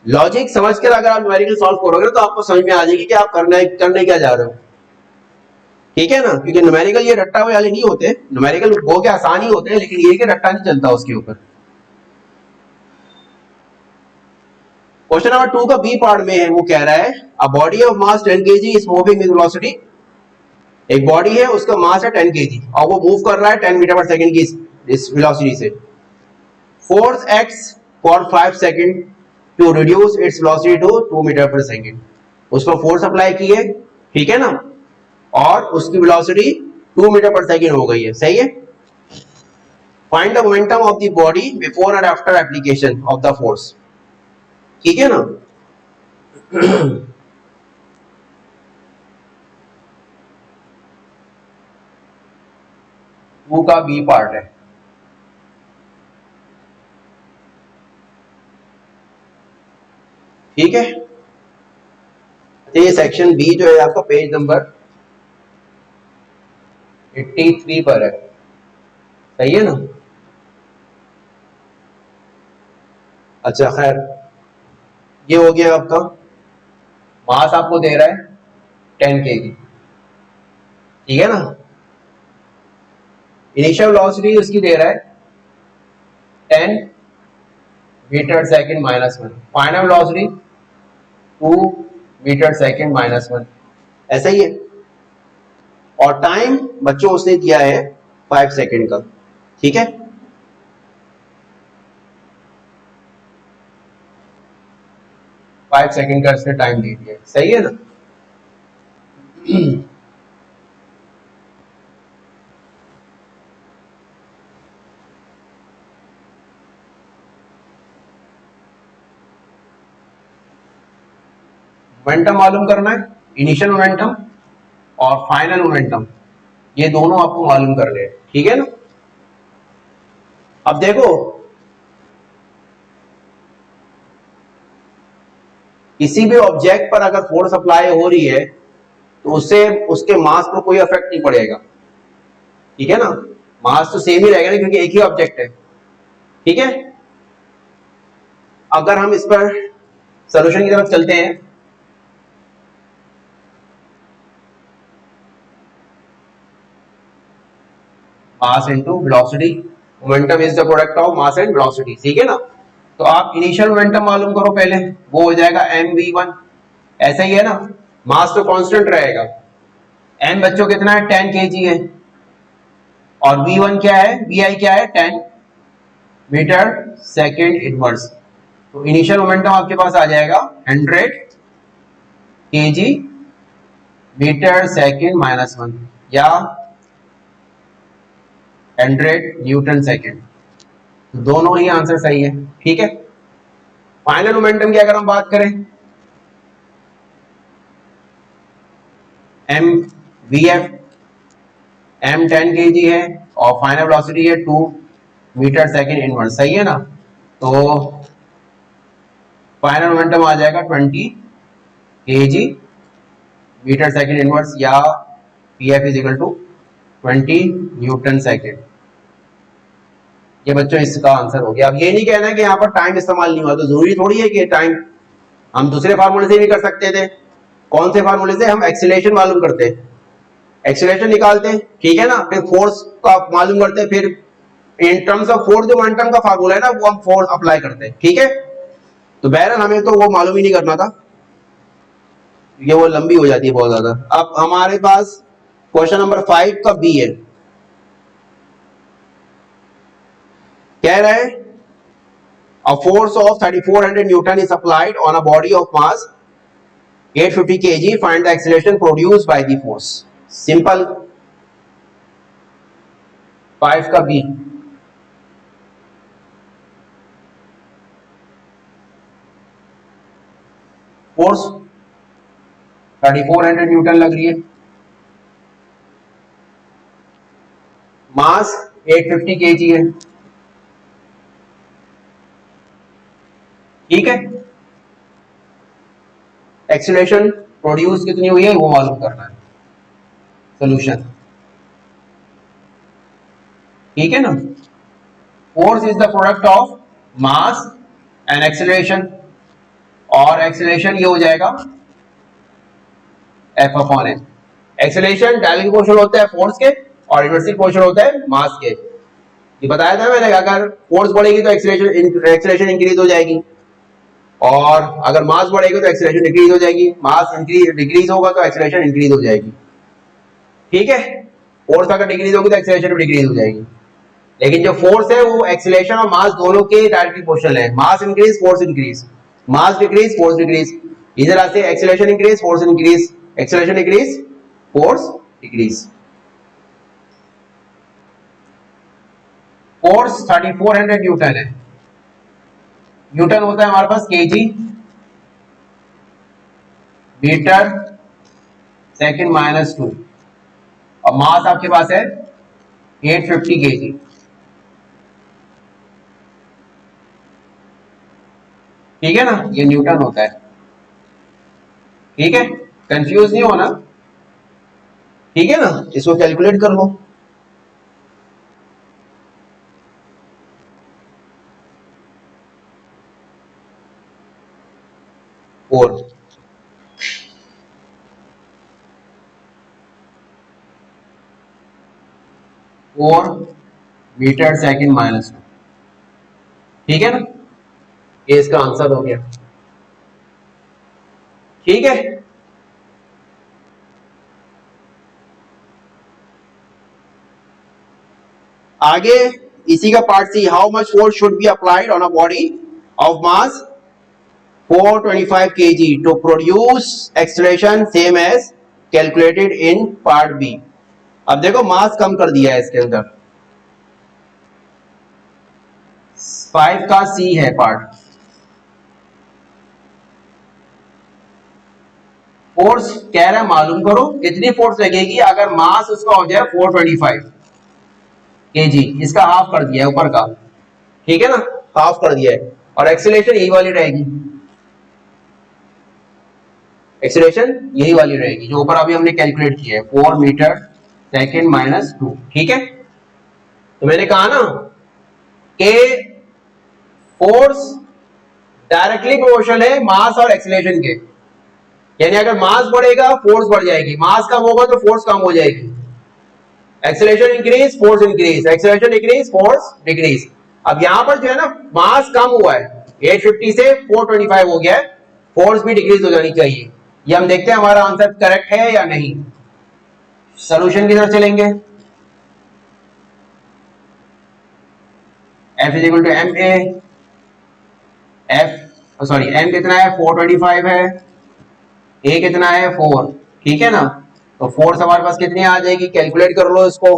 लॉजिक समझकर अगर आप न्यूमेरिकल सॉल्व करोगे तो आपको समझ में आ जाएगी कि आप करने क्या जा रहे हो, ठीक है ना। क्योंकि न्यूमेरिकल ये रट्टा वाले नहीं होते, न्यूमेरिकल हो के आसान ही होते हैं लेकिन ये कि रट्टा नहीं चलता उसके ऊपर, क्वेश्चन नंबर 2 का बी पार्ट में है, वो कह रहा है अ body of mass 10 kg is moving with velocity. एक बॉडी है, उसका मास है 10 kg और वो मूव कर रहा है 10 मीटर पर सेकंड की इस वेलोसिटी से। Force acts for 5 second to reduce its velocity to 2 metre पर सेकंड। उसको फोर्स अप्लाई की है, ठीक है ना, और उसकी वेलोसिटी 2 मीटर पर सेकंड हो गई है, सही है। Find the momentum of the body before and after application of the force, ठीक है ना। वो का बी पार्ट है, ठीक है। तो ये सेक्शन बी जो है आपका पेज नंबर 83 पर है, सही है ना। अच्छा खैर, ये हो गया आपका। मास आपको दे रहा है 10 kg, ठीक है ना। इनिशियल वेलोसिटी उसकी दे रहा है 10 metre second minus 1, final velocity 2 metre second minus 1, ऐसा ही है। और टाइम बच्चों उसने दिया है 5 सेकंड का, ठीक है। फाइव सेकंड का इसने टाइम दे दिया, सही है ना। मोमेंटम मालूम करना है, इनिशियल मोमेंटम और फाइनल मोमेंटम, ये दोनों आपको मालूम कर ले, ठीक है ना। अब देखो, किसी भी ऑब्जेक्ट पर अगर फोर्स अप्लाई हो रही है तो उससे उसके मास पर कोई इफेक्ट नहीं पड़ेगा, ठीक है ना। मास तो सेम ही रहेगा ना, क्योंकि एक ही ऑब्जेक्ट है, ठीक है। अगर हम इस पर सॉल्यूशन की तरफ चलते हैं, mass into velocity, momentum is the product of mass and velocity, ठीक है ना। तो आप इनिशियल मोमेंटम मालूम करो पहले, वो हो जाएगा mv1, ऐसा ही है ना। मास तो कांस्टेंट रहेगा, m बच्चों कितना है 10 kg है, और v1 क्या है, vi क्या है 10 मीटर सेकेंड इनवर्स। तो इनिशियल मोमेंटम आपके पास आ जाएगा 100 kg मीटर सेकेंड माइनस 1 या 100 न्यूटन सेकेंड, दोनों ही आंसर सही है, ठीक है। फाइनल मोमेंटम की अगर हम बात करें, m v f, m 10 kg है और फाइनल वेलोसिटी है 2 मीटर सेकेंड इनवर्स, सही है ना। तो फाइनल मोमेंटम आ जाएगा 20 kg मीटर सेकेंड इनवर्स या p f is equal to 20 newton second. ये बच्चों इसका आंसर हो गया। अब ये नहीं कहना है कि यहाँ पर टाइम इस्तेमाल नहीं हुआ, तो जरूरी थोड़ी है कि टाइम हम दूसरे फार्मूले से भी कर सकते थे। कौन से फार्मूले से? हम एक्सीलरेशन मालूम करते हैं, एक्सीलरेशन निकालते हैं, ठीक है ना, फिर फोर्स का मालूम करते हैं, फिर इन टर्म्स ऑफ फोर्स जो मोमेंटम का फार्मूला है ना, वो हम फोर्स अप्लाई करते हैं, ठीक है। तो बहरहाल हमें तो वो मालूम ही नहीं करना था, ये वो लंबी हो जाती है बहुत ज्यादा। अब हमारे पास क्वेश्चन नंबर 5 का बी है, कह रहा है a force of 3400 Newton is applied on a body of mass 850 kg. Find the acceleration produced by the force. Simple. 5 का B. फोर्स 3400 न्यूटन लग रही है, मास 850 kg है, ठीक है। एक्सीलरेशन प्रोड्यूस कितनी हुई है वो मालूम करना है, सॉल्यूशन, ठीक है ना। Force is the product of mass and acceleration, और एक्सीलरेशन ये हो जाएगा f upon n. Acceleration direct proportional होता है फोर्स के और इनवर्सली प्रोपोर्शनल होता है मास के। ये बताया था मैंने, अगर फोर्स बढ़ेगी तो एक्सीलरेशन इंक्रीज हो जाएगी, और अगर मास बढ़ेगा तो एक्सेलरेशन डिक्रीज हो जाएगी, मास डिक्रीज होगा तो एक्सेलरेशन इंक्रीज हो जाएगी। ठीक है, फोर्स अगर डिक्रीज होगी तो एक्सेलरेशन भी डिक्रीज हो जाएगी। लेकिन जो फोर्स है वो एक्सेलरेशन और मास दोनों के डायरेक्टली प्रोपोर्शनल है। मास इंक्रीज फोर्स इंक्रीज, मास डिक्रीज फोर्स डिक्रीज। इधर आते acceleration increase force increase, acceleration decrease force decrease. Force 3400 Newton है। न्यूटन होता है हमारे पास केजी मीटर सेकंड माइनस 2 और मास आपके पास है 850 केजी। ठीक है ना, ये न्यूटन होता है। ठीक है, कंफ्यूज नहीं होना। ठीक है ना, इसको कैलकुलेट कर लो। Four 4 metre second minus 2। ठीक है ना, ये इसका आंसर हो गया। ठीक है, आगे इसी का part c, how much force should be applied on a body of mass 425 kg to produce acceleration same as calculated in part B। अब देखो मास कम कर दिया है इसके अंदर, 5 का सी है पार्ट। फोर्स कह रहा है मालूम करो कितनी फोर्स लगेगी अगर मास उसका हो जाए 425 kg, इसका हाफ कर दिया है ऊपर का। ठीक है ना, हाफ कर दिया है। और एक्सीलरेशन यही वाली रहेगी, एक्सीलरेशन यही वाली रहेगी जो ऊपर अभी हमने कैलकुलेट किया है, 4 मीटर सेकंड माइनस 2। ठीक है, तो मैंने कहा ना कि फोर्स डायरेक्टली प्रोपोर्शनल है मास और एक्सीलरेशन के। यानी अगर मास बढ़ेगा फोर्स बढ़ जाएगी, मास कम होगा तो फोर्स कम हो जाएगी। Acceleration increase force increase, acceleration decrease force decrease. अब यहां पर जो है ना मास कम हुआ है, 850 से 425 हो गया है, फोर्स भी डिक्रीज हो जानी चाहिए। ये हम देखते हैं हमारा आंसर करेक्ट है या नहीं। सॉल्यूशन की तरफ चलेंगे। F is equal to m a, f sorry m कितना है 425 है, ए कितना है 4। ठीक है ना, तो फोर्स हमारे पास कितनी आ जाएगी, कैलकुलेट कर लो इसको।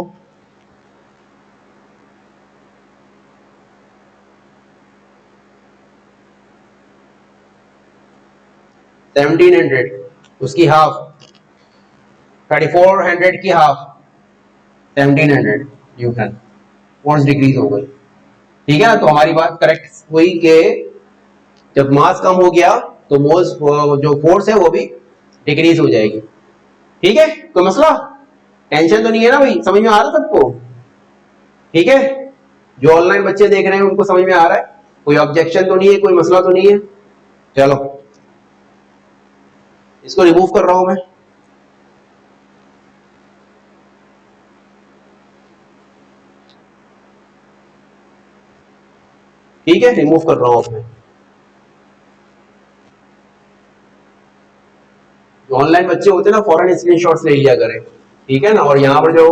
सेवनटीन 1700 उसकी हाफ, 3400 की हाफ 1700 न्यूटन, फोर्स डिक्रीज हो गई। ठीक है ना, तो हमारी बात करेक्ट हुई कि जब मास कम हो गया तो मोस जो फोर्स है वो भी डिक्रीज हो जाएगी। ठीक है, कोई मसला टेंशन तो नहीं है ना भाई, समझ में आ रहा सबको। ठीक है, जो ऑनलाइन बच्चे देख रहे हैं उनको समझ में आ रहा है, कोई ऑब्जेक्शन तो नहीं है, कोई मसला तो नहीं है। चलो इसको रिमूव कर रहा हूं मैं। ठीक है, रिमूव कर रहा हूं मैं। जो ऑनलाइन बच्चे होते हैं ना फौरन स्क्रीनशॉट्स ले लिया करें। ठीक है ना, और यहाँ पर जो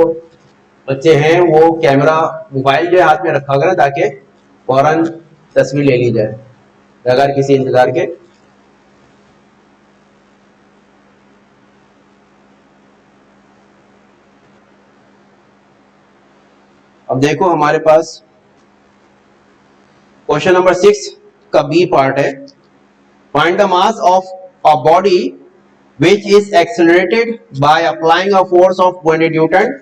बच्चे हैं वो कैमरा मोबाइल जो है हाथ में रखा करें ताकि फौरन तस्वीर ले ली जाए बगैर किसी इंतजार के। अब देखो हमारे पास क्वेश्चन नंबर 6 का बी पार्ट है, find the mass of a body which is accelerated by applying a force of 20 newton.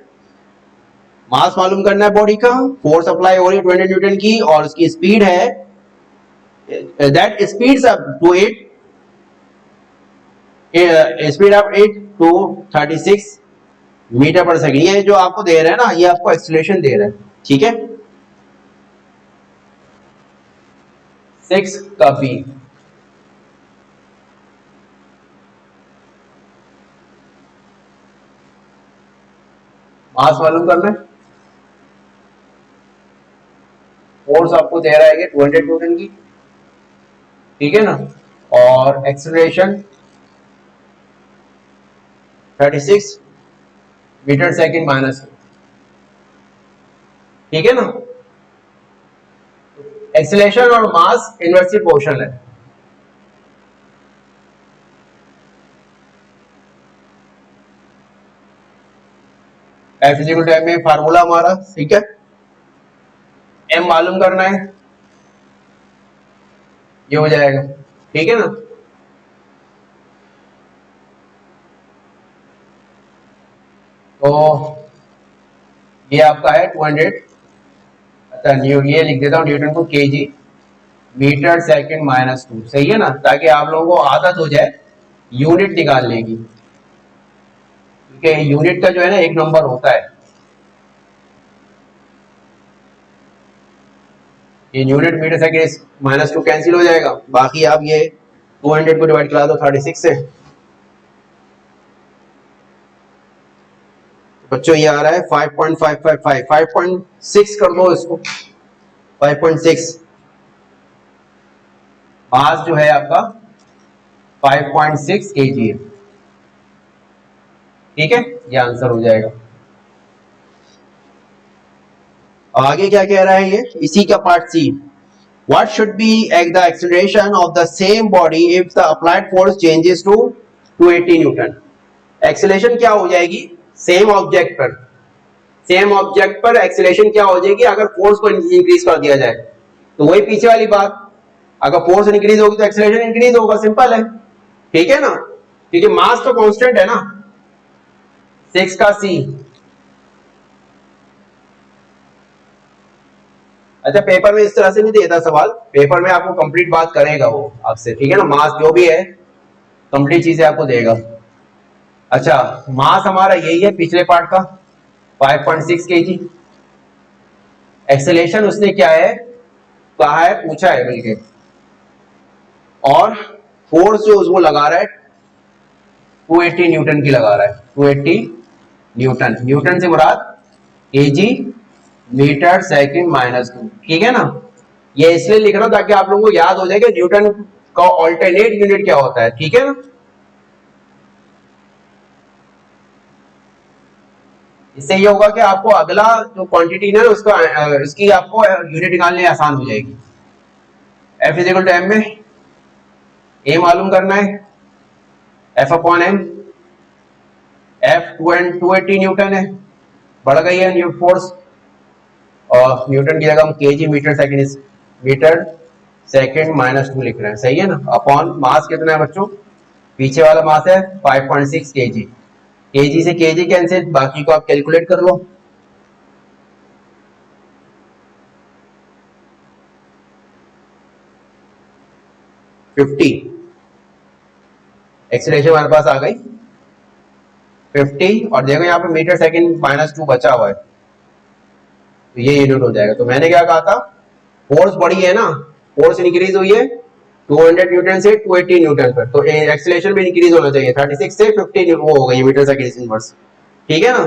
Mass मालूम करना है बॉडी का, फोर्स अप्लाई हो रही है 20 न्यूटन की और उसकी स्पीड है that speeds up to 8 speed of 8 to 36 metre पर सेकेंड। ये जो आपको दे रहा है ना, ये आपको एक्सीलरेशन दे रहा है। ठीक है, 6 का बी, मास मालूम करना है, फोर्स आपको दे रहा है कि 200 न्यूटन की, ठीक है ना, और एक्सेलरेशन 36 मीटर सेकंड माइनस, ठीक है ना। एक्सेलरेशन और मास इनवर्सली प्रोपोर्शनल है। F is equal to m a formula हमारा, ठीक है। एम मालूम करना है, ये हो जाएगा, ठीक है ना। तो ये आपका है 200, अच्छा ये लिख देता हूँ न्यूटन को केजी मीटर सेकंड माइनस 2, सही है ना, ताकि आप लोगों को आदत हो जाए यूनिट निकालने की, क्योंकि यूनिट का जो है ना एक नंबर होता है। ये unit metre second minus 2 cancel हो जाएगा, बाकी आप ये 200 को डिवाइड करा दो 36 से, बच्चों ये आ रहा है 5.555, 5.6 कर दो इसको, 5.6। मास जो है आपका 5.6 kg है, ठीक है, ये आंसर हो जाएगा। आगे क्या कह रहा है ये, इसी का part c, what should be the acceleration of the same body if the applied force changes to 280 newton. Acceleration क्या हो जाएगी सेम ऑब्जेक्ट पर, सेम ऑब्जेक्ट पर एक्सेलरेशन क्या हो जाएगी अगर फोर्स को इंक्रीज कर दिया जाए। तो वही पीछे वाली बात, अगर फोर्स इंक्रीज होगी तो एक्सेलरेशन इंक्रीज होगा, सिंपल है, ठीक है ना, क्योंकि मास तो कांस्टेंट है ना, 6 का सी। अच्छा पेपर में इस तरह से नहीं देता सवाल, पेपर में आपको कंप्लीट बात करेगा वो आपसे, ठीक है ना, मास जो भी है कंप्लीट चीजें आपको देगा। अच्छा मास हमारा यही है पिछले पार्ट का 5.6 kg, एक्सेलरेशन उसने क्या है कहा है, पूछा है बल्कि, और फोर्स जो उसको लगा रहा है 280 न्यूटन की लगा रहा है, 280 न्यूटन, न्यूटन से मुराद केजी मीटर सेकंड माइनस 2, ठीक है ना। ये इसलिए लिख रहा हूं ताकि आप लोगों को याद हो जाए कि न्यूटन का ऑल्टरनेट यूनिट क्या होता है, ठीक है ना। इससे ये होगा कि आपको अगला जो क्वांटिटी है उसका इसकी आपको यूनिट निकालने आसान हो जाएगी। F is equal to m में ए मालूम करना है, f upon m, f 280 newton है, बढ़ गई है फोर्स, और न्यूटन की जगह हम kg metre second, metre second minus 2 लिख रहे हैं, सही है ना, अपॉन मास कितना है बच्चों, पीछे वाला मास है 5.6 केजी, केजी से केजी कैंसिल, बाकी को आप कैलकुलेट कर लो। एक्सेलरेशन हमारे पास आ गई 50, और देखो यहाँ पे मीटर सेकंड माइनस 2 बचा हुआ है, तो ये यूनिट हो जाएगा। तो मैंने क्या कहा था, फोर्स बढ़ी है ना, फोर्स इंक्रीज हुई है 200 न्यूटन से 280 न्यूटन पर, तो एक्सेलरेशन भी इंक्रीज होना चाहिए, 36 से 50 वो हो गई मीटर सेकंड इनवर्स, ठीक है ना।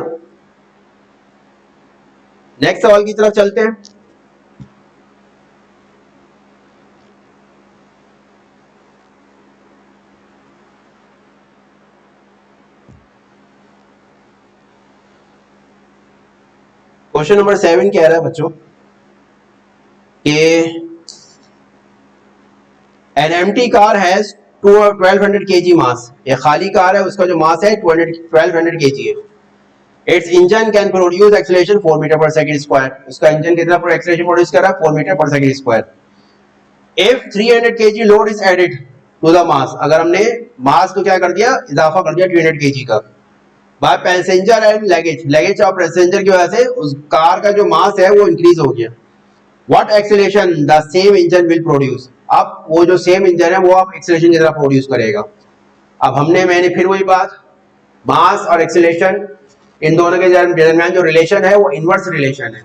नेक्स्ट सवाल की तरफ चलते हैं। क्वेश्चन नंबर 7 कह रहा है बच्चों कि an empty car has 1200 kg मास, ये खाली कार है, उसका जो मास है 1200 kg है। Its engine can produce acceleration 4 metre पर सेकंड स्क्वायर, उसका इंजन कितना एक्सेलरेशन प्रोड्यूस कर रहा है 4 मीटर पर second square. If 300 kg load is added to the mass, अगर हमने मास को क्या कर दिया इजाफा कर दिया 300 kg का, by passenger and luggage, luggage और पैसेंजर की वजह से उस कार का जो मास है वो इंक्रीज हो गया, what acceleration the same engine will produce, अब वो जो सेम इंजन है वो आप एक्सेलरेशन की तरह प्रोड्यूस करेगा। अब मैंने फिर वही बात, मास और एक्सेलरेशन इन दोनों के दरमियान जो रिलेशन है वो इनवर्स रिलेशन है,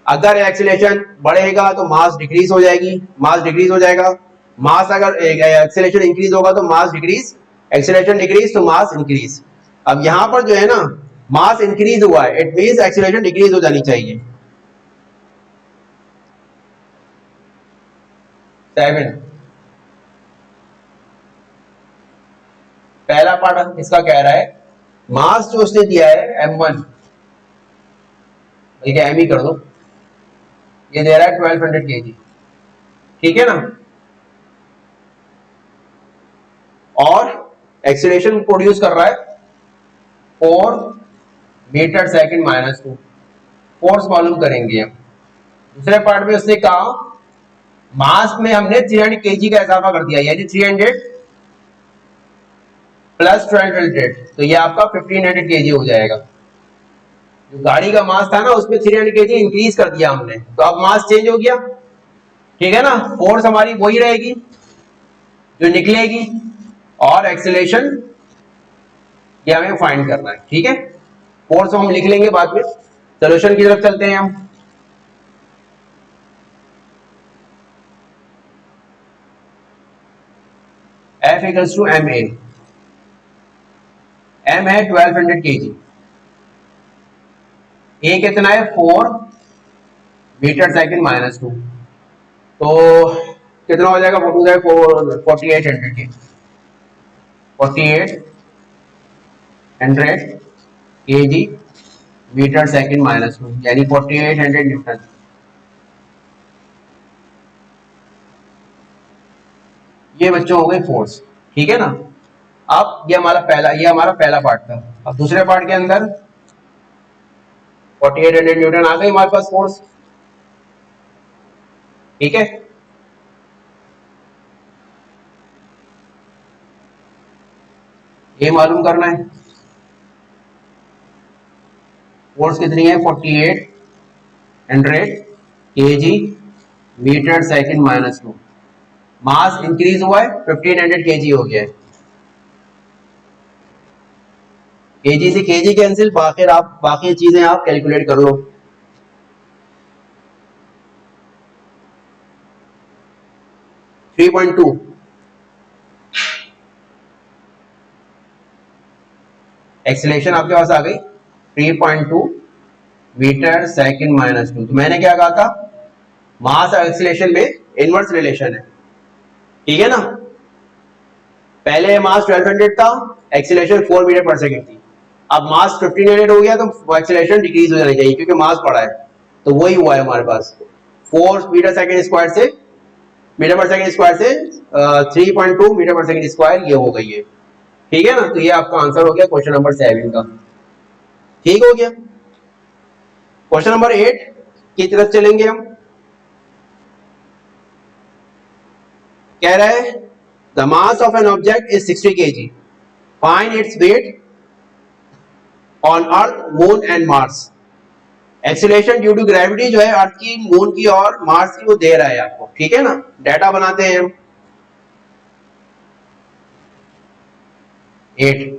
अगर एक्सेलरेशन बढ़ेगा तो मास डिक्रीज हो जाएगी, मास डिक्रीज हो जाएगा, मास अगर एक्सेलरेशन इंक्रीज होगा तो मास डिक्रीज, एक्सेलरेशन डिक्रीज तो मास इंक्रीज। अब यहां पर जो है ना मास इंक्रीज हुआ है, इट मींस एक्सेलरेशन डिक्रीज हो जानी चाहिए। 7 पहला पार्ट इसका कह रहा है मास जो उसने दिया है m1, ठीक है m ही कर दो, ये दे रहा है 1200 kg, ठीक है ना। और एक्सीलरेशन प्रोड्यूस कर रहा है 4 मीटर सेकंड माइनस 2, फोर्स मालूम करेंगे हम। दूसरे पार्ट में उसने कहा मास में हमने 300 kg का इजाफा कर दिया, यानी 300 प्लस 1200, तो ये आपका 1500 kg हो जाएगा। जो गाड़ी का मास था ना उसमें 300 kg इंक्रीज कर दिया हमने, तो अब मास चेंज हो गया, ठीक है ना। फोर्स हमारी वही रहेगी जो निकलेगी, और एक्सीलरेशन ये हमें फाइंड करना है, ठीक है। फोर्स हम लिख लेंगे बाद में। सॉल्यूशन की तरफ चलते हैं हम। F equals to m a, m है 1200 kg, ए कितना है 4 मीटर सेकंड माइनस 2, तो कितना हो जाएगा 4800 kg, 4800 kg metre second minus 2, यानी 4800 न्यूटन। ये बच्चों हो गई फोर्स, ठीक है ना। अब ये हमारा पहला पार्ट था। अब दूसरे पार्ट के अंदर 4800 न्यूटन आ गई हमारे पास फोर्स, ठीक है। ये मालूम करना है फोर्स कितनी है 4800 kg metre second minus 2, mass increase हुआ है 1500 kg हो गया है। केजी से केजी कैंसिल, बाकी चीजें आप कैलकुलेट कर लो। थ्री 3.2 एक्सीलरेशन आपके पास आ गई 3.2 मीटर सेकंड माइनस 2। तो मैंने क्या कहा था, मास और एक्सीलरेशन में इनवर्स रिलेशन है, ठीक है ना। पहले मास 1200 था, एक्सीलरेशन 4 मीटर पर सेकंड थी। अब मास 1500 हो गया तो एक्सीलरेशन डिक्रीज हो जानी चाहिए क्योंकि मास बढ़ा है, तो वही हुआ है हमारे पास 4 मीटर सेकंड स्क्वायर से मीटर पर सेकंड स्क्वायर से 3.2 मीटर पर सेकंड स्क्वायर ये हो गई है, ठीक है ना। तो ये आपका आंसर हो गया क्वेश्चन नंबर 7 का, ठीक हो गया। क्वेश्चन नंबर 8 की तरफ चलेंगे हम। कह रहा है the mass of an object is 60 kg, find its weight on earth moon and Mars. Acceleration due to gravity जो है अर्थ की, मून की और मार्स की वो दे रहा है आपको, ठीक है ना। डाटा बनाते हैं हम। 8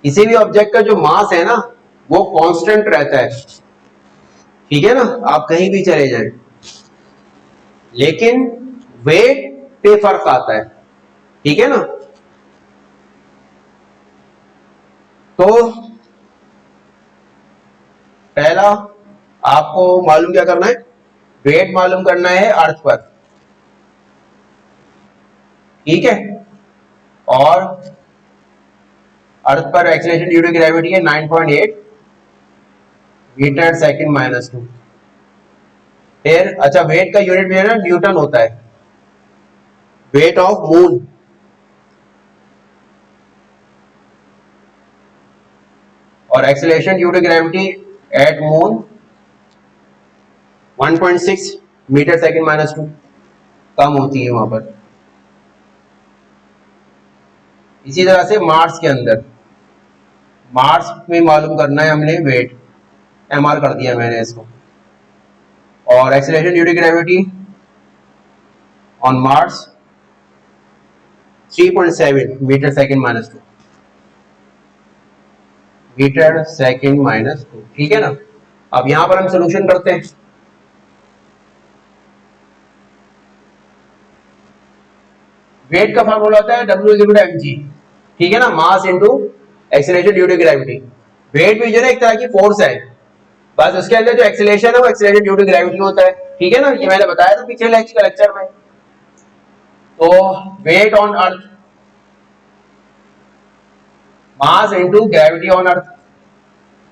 किसी भी ऑब्जेक्ट का जो मास है ना वो कांस्टेंट रहता है, ठीक है ना, आप कहीं भी चले जाएं, लेकिन वेट पे फर्क आता है, ठीक है ना। तो पहला आपको मालूम क्या करना है, वेट मालूम करना है अर्थ पर, ठीक है। और अर्थ पर एक्सीलरेशन ड्यू टू ग्रेविटी है 9.8 मीटर सेकंड माइनस 2। फिर अच्छा वेट का यूनिट भी है ना न्यूटन होता है, वेट ऑफ मून और acceleration due to gravity at moon 1.6 metre second minus 2 कम होती है वहां पर। इसी तरह से मार्स के अंदर, मार्स में मालूम करना है हमने वेट, एमआर कर दिया मैंने इसको, और acceleration due to gravity on Mars 3.7 metre second minus 2 metre second minus 2, ठीक है ना। अब यहां पर हम सोल्यूशन करते हैं। वेट का फॉर्मूला होता है W=mg, ठीक है ना, mass into acceleration due to gravity. Weight भी जो है एक तरह की फोर्स है, बस उसके अंदर जो एक्सीलरेशन है वो एक्सीलरेशन ड्यू टू ग्रेविटी होता है, ठीक है ना, ये मैंने बताया था पिछले लेक्चर में। तो weight on earth, mass into gravity on earth,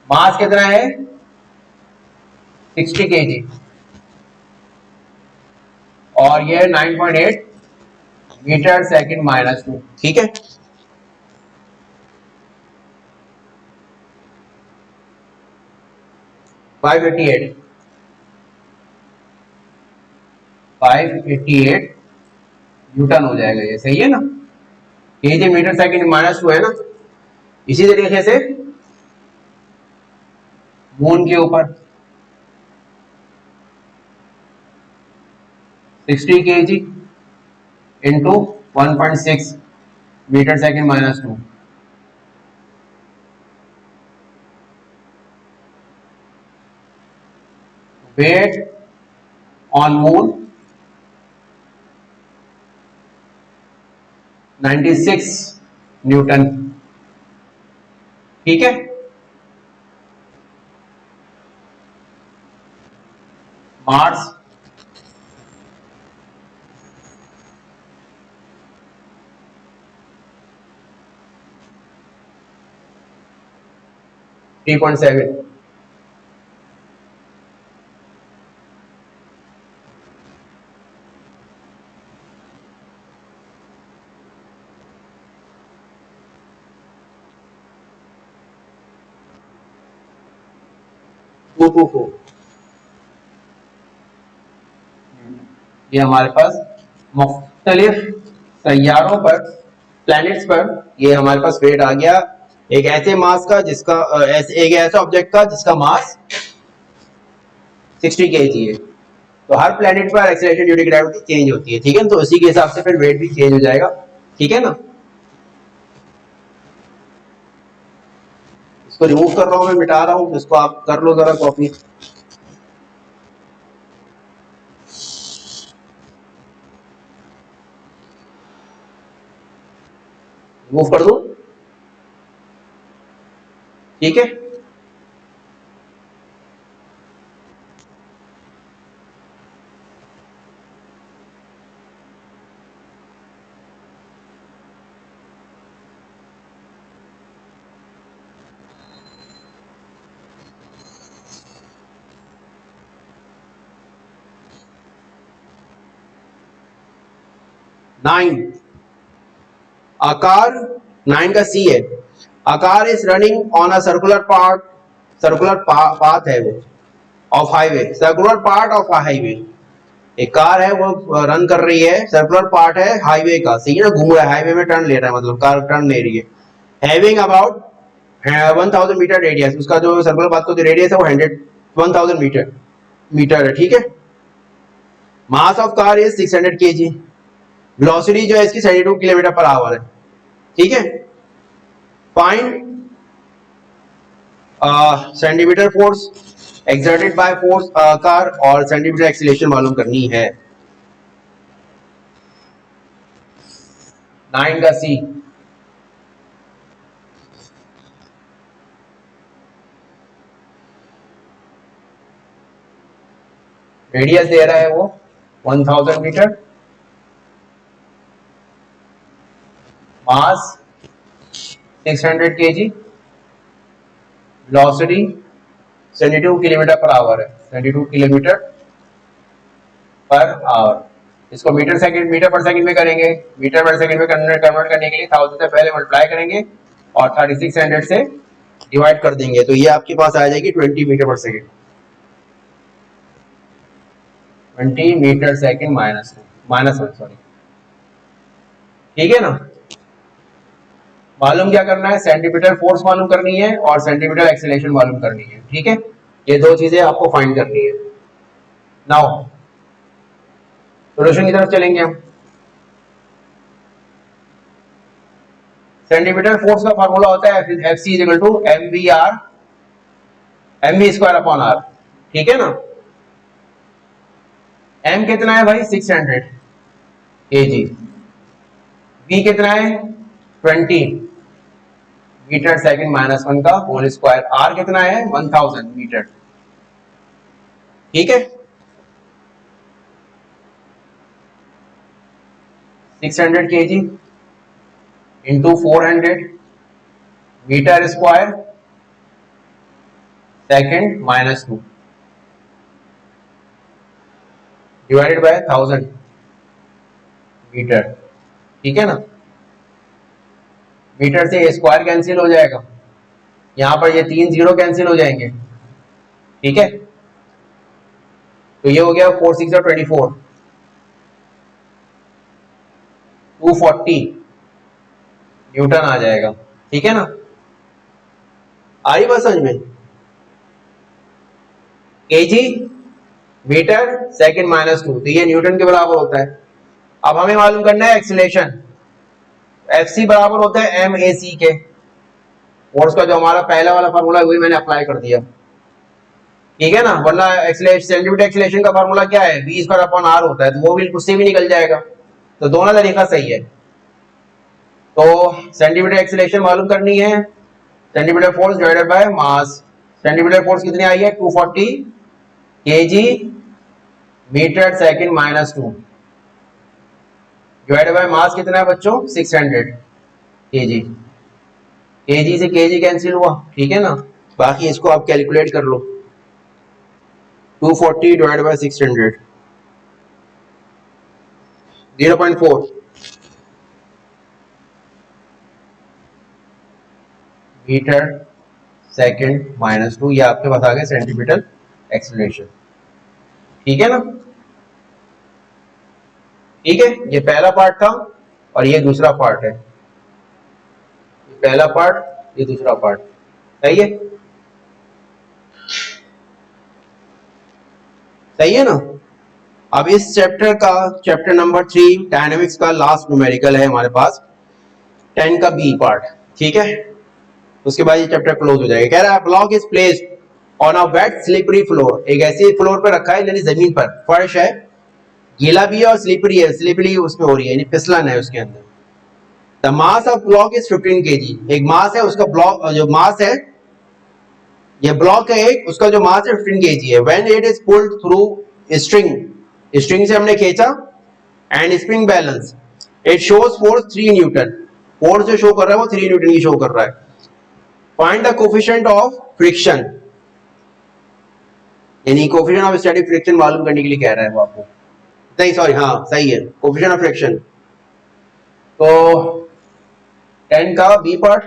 mass कितना है 60 kg और ये 9.8 मीटर सेकंड माइनस 2, ठीक है। फाइव एट्टी एट न्यूटन हो जाएगा, ये सही है ना, केजी मीटर सेकंड माइनस 2 है ना। इसी तरीके से मून के ऊपर 60 kg इंटू 1.6 metre second minus 2, weight on moon 96 newton, ठीक है। मार्स 3.7, ये हमारे पास मुख्तलिफ सैयारों पर, प्लैनेट्स पर ये हमारे पास वेट आ गया एक ऐसे मास का जिसका एक ऐसा ऑब्जेक्ट का जिसका मास 60 kg है। तो हर प्लैनेट पर acceleration due to gravity change होती है, ठीक है, तो उसी के हिसाब से फिर वेट भी चेंज हो जाएगा, ठीक है ना। इसको रिमूव कर रहा हूं, मैं मिटा रहा हूं, इसको आप कर लो जरा कॉपी। रिमूव कर दो, ठीक है। नाइन आकार, 9 का सी है, आकार is running on a circular path है वो of highway, circular part of highway. एक कार है वो रन कर रही है, सर्कुलर पार्ट है हाईवे का, सही है ना, घूम रहा है हाईवे में, टर्न ले रहा है, मतलब कार टर्न ले रही है। हैविंग अबाउट 1000 मीटर रेडियस, उसका जो सर्कुलर पाथ का जो रेडियस है वो 1000 मीटर है, ठीक है। Mass of car is 600 kg, velocity जो है इसकी 72 किलोमीटर पर आवर है, ठीक है। Find centimetre force exerted by force car और सेंटीमीटर एक्सीलरेशन मालूम करनी है। 9 का सी, रेडियस दे रहा है वो 1000 मीटर, मास 600 kg, velocity 72 kilometre per hour है, 72 किलोमीटर पर आवर। इसको मीटर पर सेकंड में करेंगे, मीटर पर सेकंड में कन्वर्ट करने के लिए 1000 से पहले मल्टीप्लाई करेंगे और 3600 से डिवाइड कर देंगे, तो ये आपके पास आ जाएगी 20 मीटर पर second, 20 metre second minus 1, sorry, ठीक है ना। मालूम क्या करना है, सेंटीमीटर फोर्स मालूम करनी है और सेंटीमीटर एक्सीलरेशन मालूम करनी है, ठीक है, ये दो चीजें आपको फाइंड करनी है। नाउ सोल्यूशन की तरफ चलेंगे हम। सेंटीमीटर फोर्स का फार्मूला होता है Fc equal to mv square upon r, ठीक है ना। m कितना है भाई 600 kg, v कितना है 20 मीटर सेकंड माइनस 1 का होल स्क्वायर, r कितना है 1000 मीटर, ठीक है, 600 kg into 400 metre square second minus 2 divided by 1000 metre. ठीक है ना, मीटर से स्क्वायर कैंसिल हो जाएगा, यहां पर ये 3 जीरो कैंसिल हो जाएंगे। ठीक है, तो ये हो गया 4 6 24 240 न्यूटन आ जाएगा। ठीक है ना, आई बात समझ में? केजी मीटर सेकंड माइनस 2, तो ये न्यूटन के बराबर होता है। अब हमें मालूम करना है एक्सीलरेशन, एफसी बराबर होता है एम ए सी के, और उसका जो हमारा पहला वाला फार्मूला है वही मैंने अप्लाई कर दिया। ठीक है ना, वरना सेंटीमीटर एक्सीलरेशन का फार्मूला क्या है, v स्क्वायर अपॉन आर होता है, तो वो भी उससे भी निकल जाएगा। तो दोनों तरीका सही है। तो सेंटीमीटर एक्सीलरेशन मालूम करनी है, centimetre force divided by mass. Centimetre force कितनी आई है 240 kg metre second minus 2 divided by mass कितना है बच्चों 600 केजी। केजी से केजी कैंसिल हुआ। ठीक है ना, बाकी इसको आप कैलकुलेट कर लो, 240 divided by 600 0.4 metre second minus 2, ये आपके पास आ गया सेंटीमीटर एक्सीलरेशन। ठीक है ना, ठीक है, ये पहला पार्ट था और ये दूसरा पार्ट है, ये पहला पार्ट ये दूसरा पार्ट। सही है, सही है ना। अब इस चैप्टर का चैप्टर नंबर 3 डायनेमिक्स का लास्ट न्यूमेरिकल है हमारे पास, 10 का बी पार्ट। ठीक है, उसके बाद ये चैप्टर क्लोज हो जाएगा। कह रहा है block is placed on a wet slippery floor, एक ऐसी फ्लोर पर रखा है यानी जमीन पर, फर्श है, गीला भी है और स्लिपरी है, स्लिपरी उसमें हो रही है यानी फिसलन है उसके अंदर। The mass of block is 15 KG, एक मास है उसका, ब्लॉक जो मास है, ये ब्लॉक है एक, उसका जो मास है 15 केजी है। When it is pulled through string, string से हमने खींचा, and spring balance, it shows force 3 Newton, force जो शो कर रहा है वो 3 न्यूटन की शो कर रहा है। Find the coefficient of friction, यानी कोफिशिएंट ऑफ स्टैटिक फ्रिक्शन मालूम करने के लिए कह रहा है वो आपको। नहीं सॉरी, हाँ सही है, कोफिशिएंट ऑफ फ्रिक्शन। तो 10 का बी पार्ट,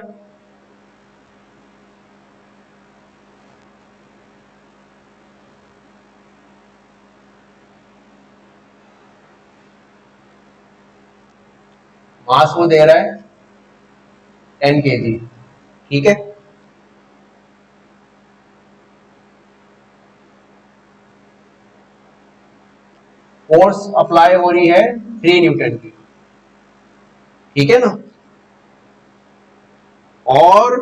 मास वो दे रहा है 10 केजी। ठीक है, फोर्स अप्लाई हो रही है 3 न्यूटन की। ठीक है ना, और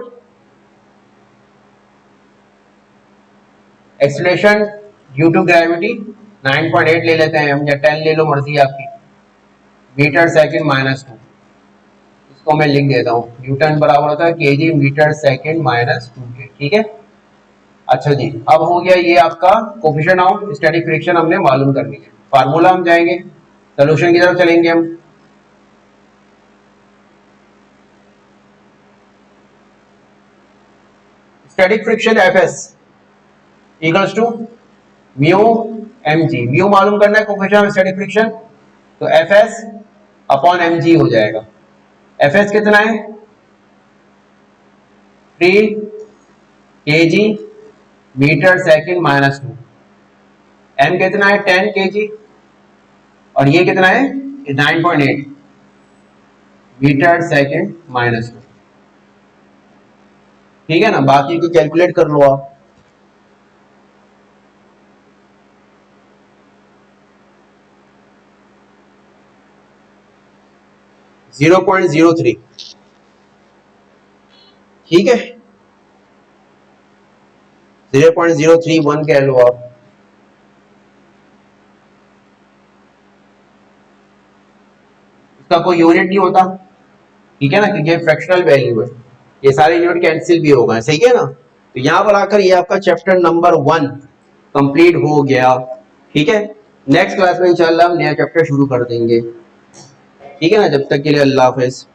एक्सीलरेशन ड्यू टू ग्रेविटी 9.8 ले लेते हैं हम, या 10 ले लो, मर्जी आपकी, मीटर सेकंड माइनस 2, इसको मैं लिख देता हूँ, न्यूटन बराबर होता है केजी मीटर सेकंड माइनस 2 के। ठीक है, अच्छा जी, अब हो गया ये आपका कोफिशिएंट ऑफ स्टैटिक फ्रिक्शन हमने मालूम करनी है। फार्मूला हम जाएंगे, सोल्यूशन की तरफ चलेंगे हम। Static friction Fs equals to mu mg, mu मालूम करना है कोफिशिएंट ऑफ स्टैटिक फ्रिक्शन, तो Fs अपॉन mg हो जाएगा। Fs कितना है 3 kg metre second minus 2, m कितना है 10 kg, और ये कितना है 9.8 मीटर सेकंड माइनस 2। ठीक है ना, बाकी को कैलकुलेट कर लो आप। .03, ठीक है, 0.031 कह लो आप। इसका कोई यूनिट नहीं होता, ठीक है ना, क्योंकि फ्रैक्शनल वैल्यू है, ये सारे यूनिट कैंसिल भी होगा। सही है ना, तो यहां पर आकर ये आपका चैप्टर नंबर 1 कंप्लीट हो गया। ठीक है, नेक्स्ट क्लास में इंशाल्लाह हम नया चैप्टर शुरू कर देंगे। ठीक है ना, जब तक के लिए अल्लाह हाफिज।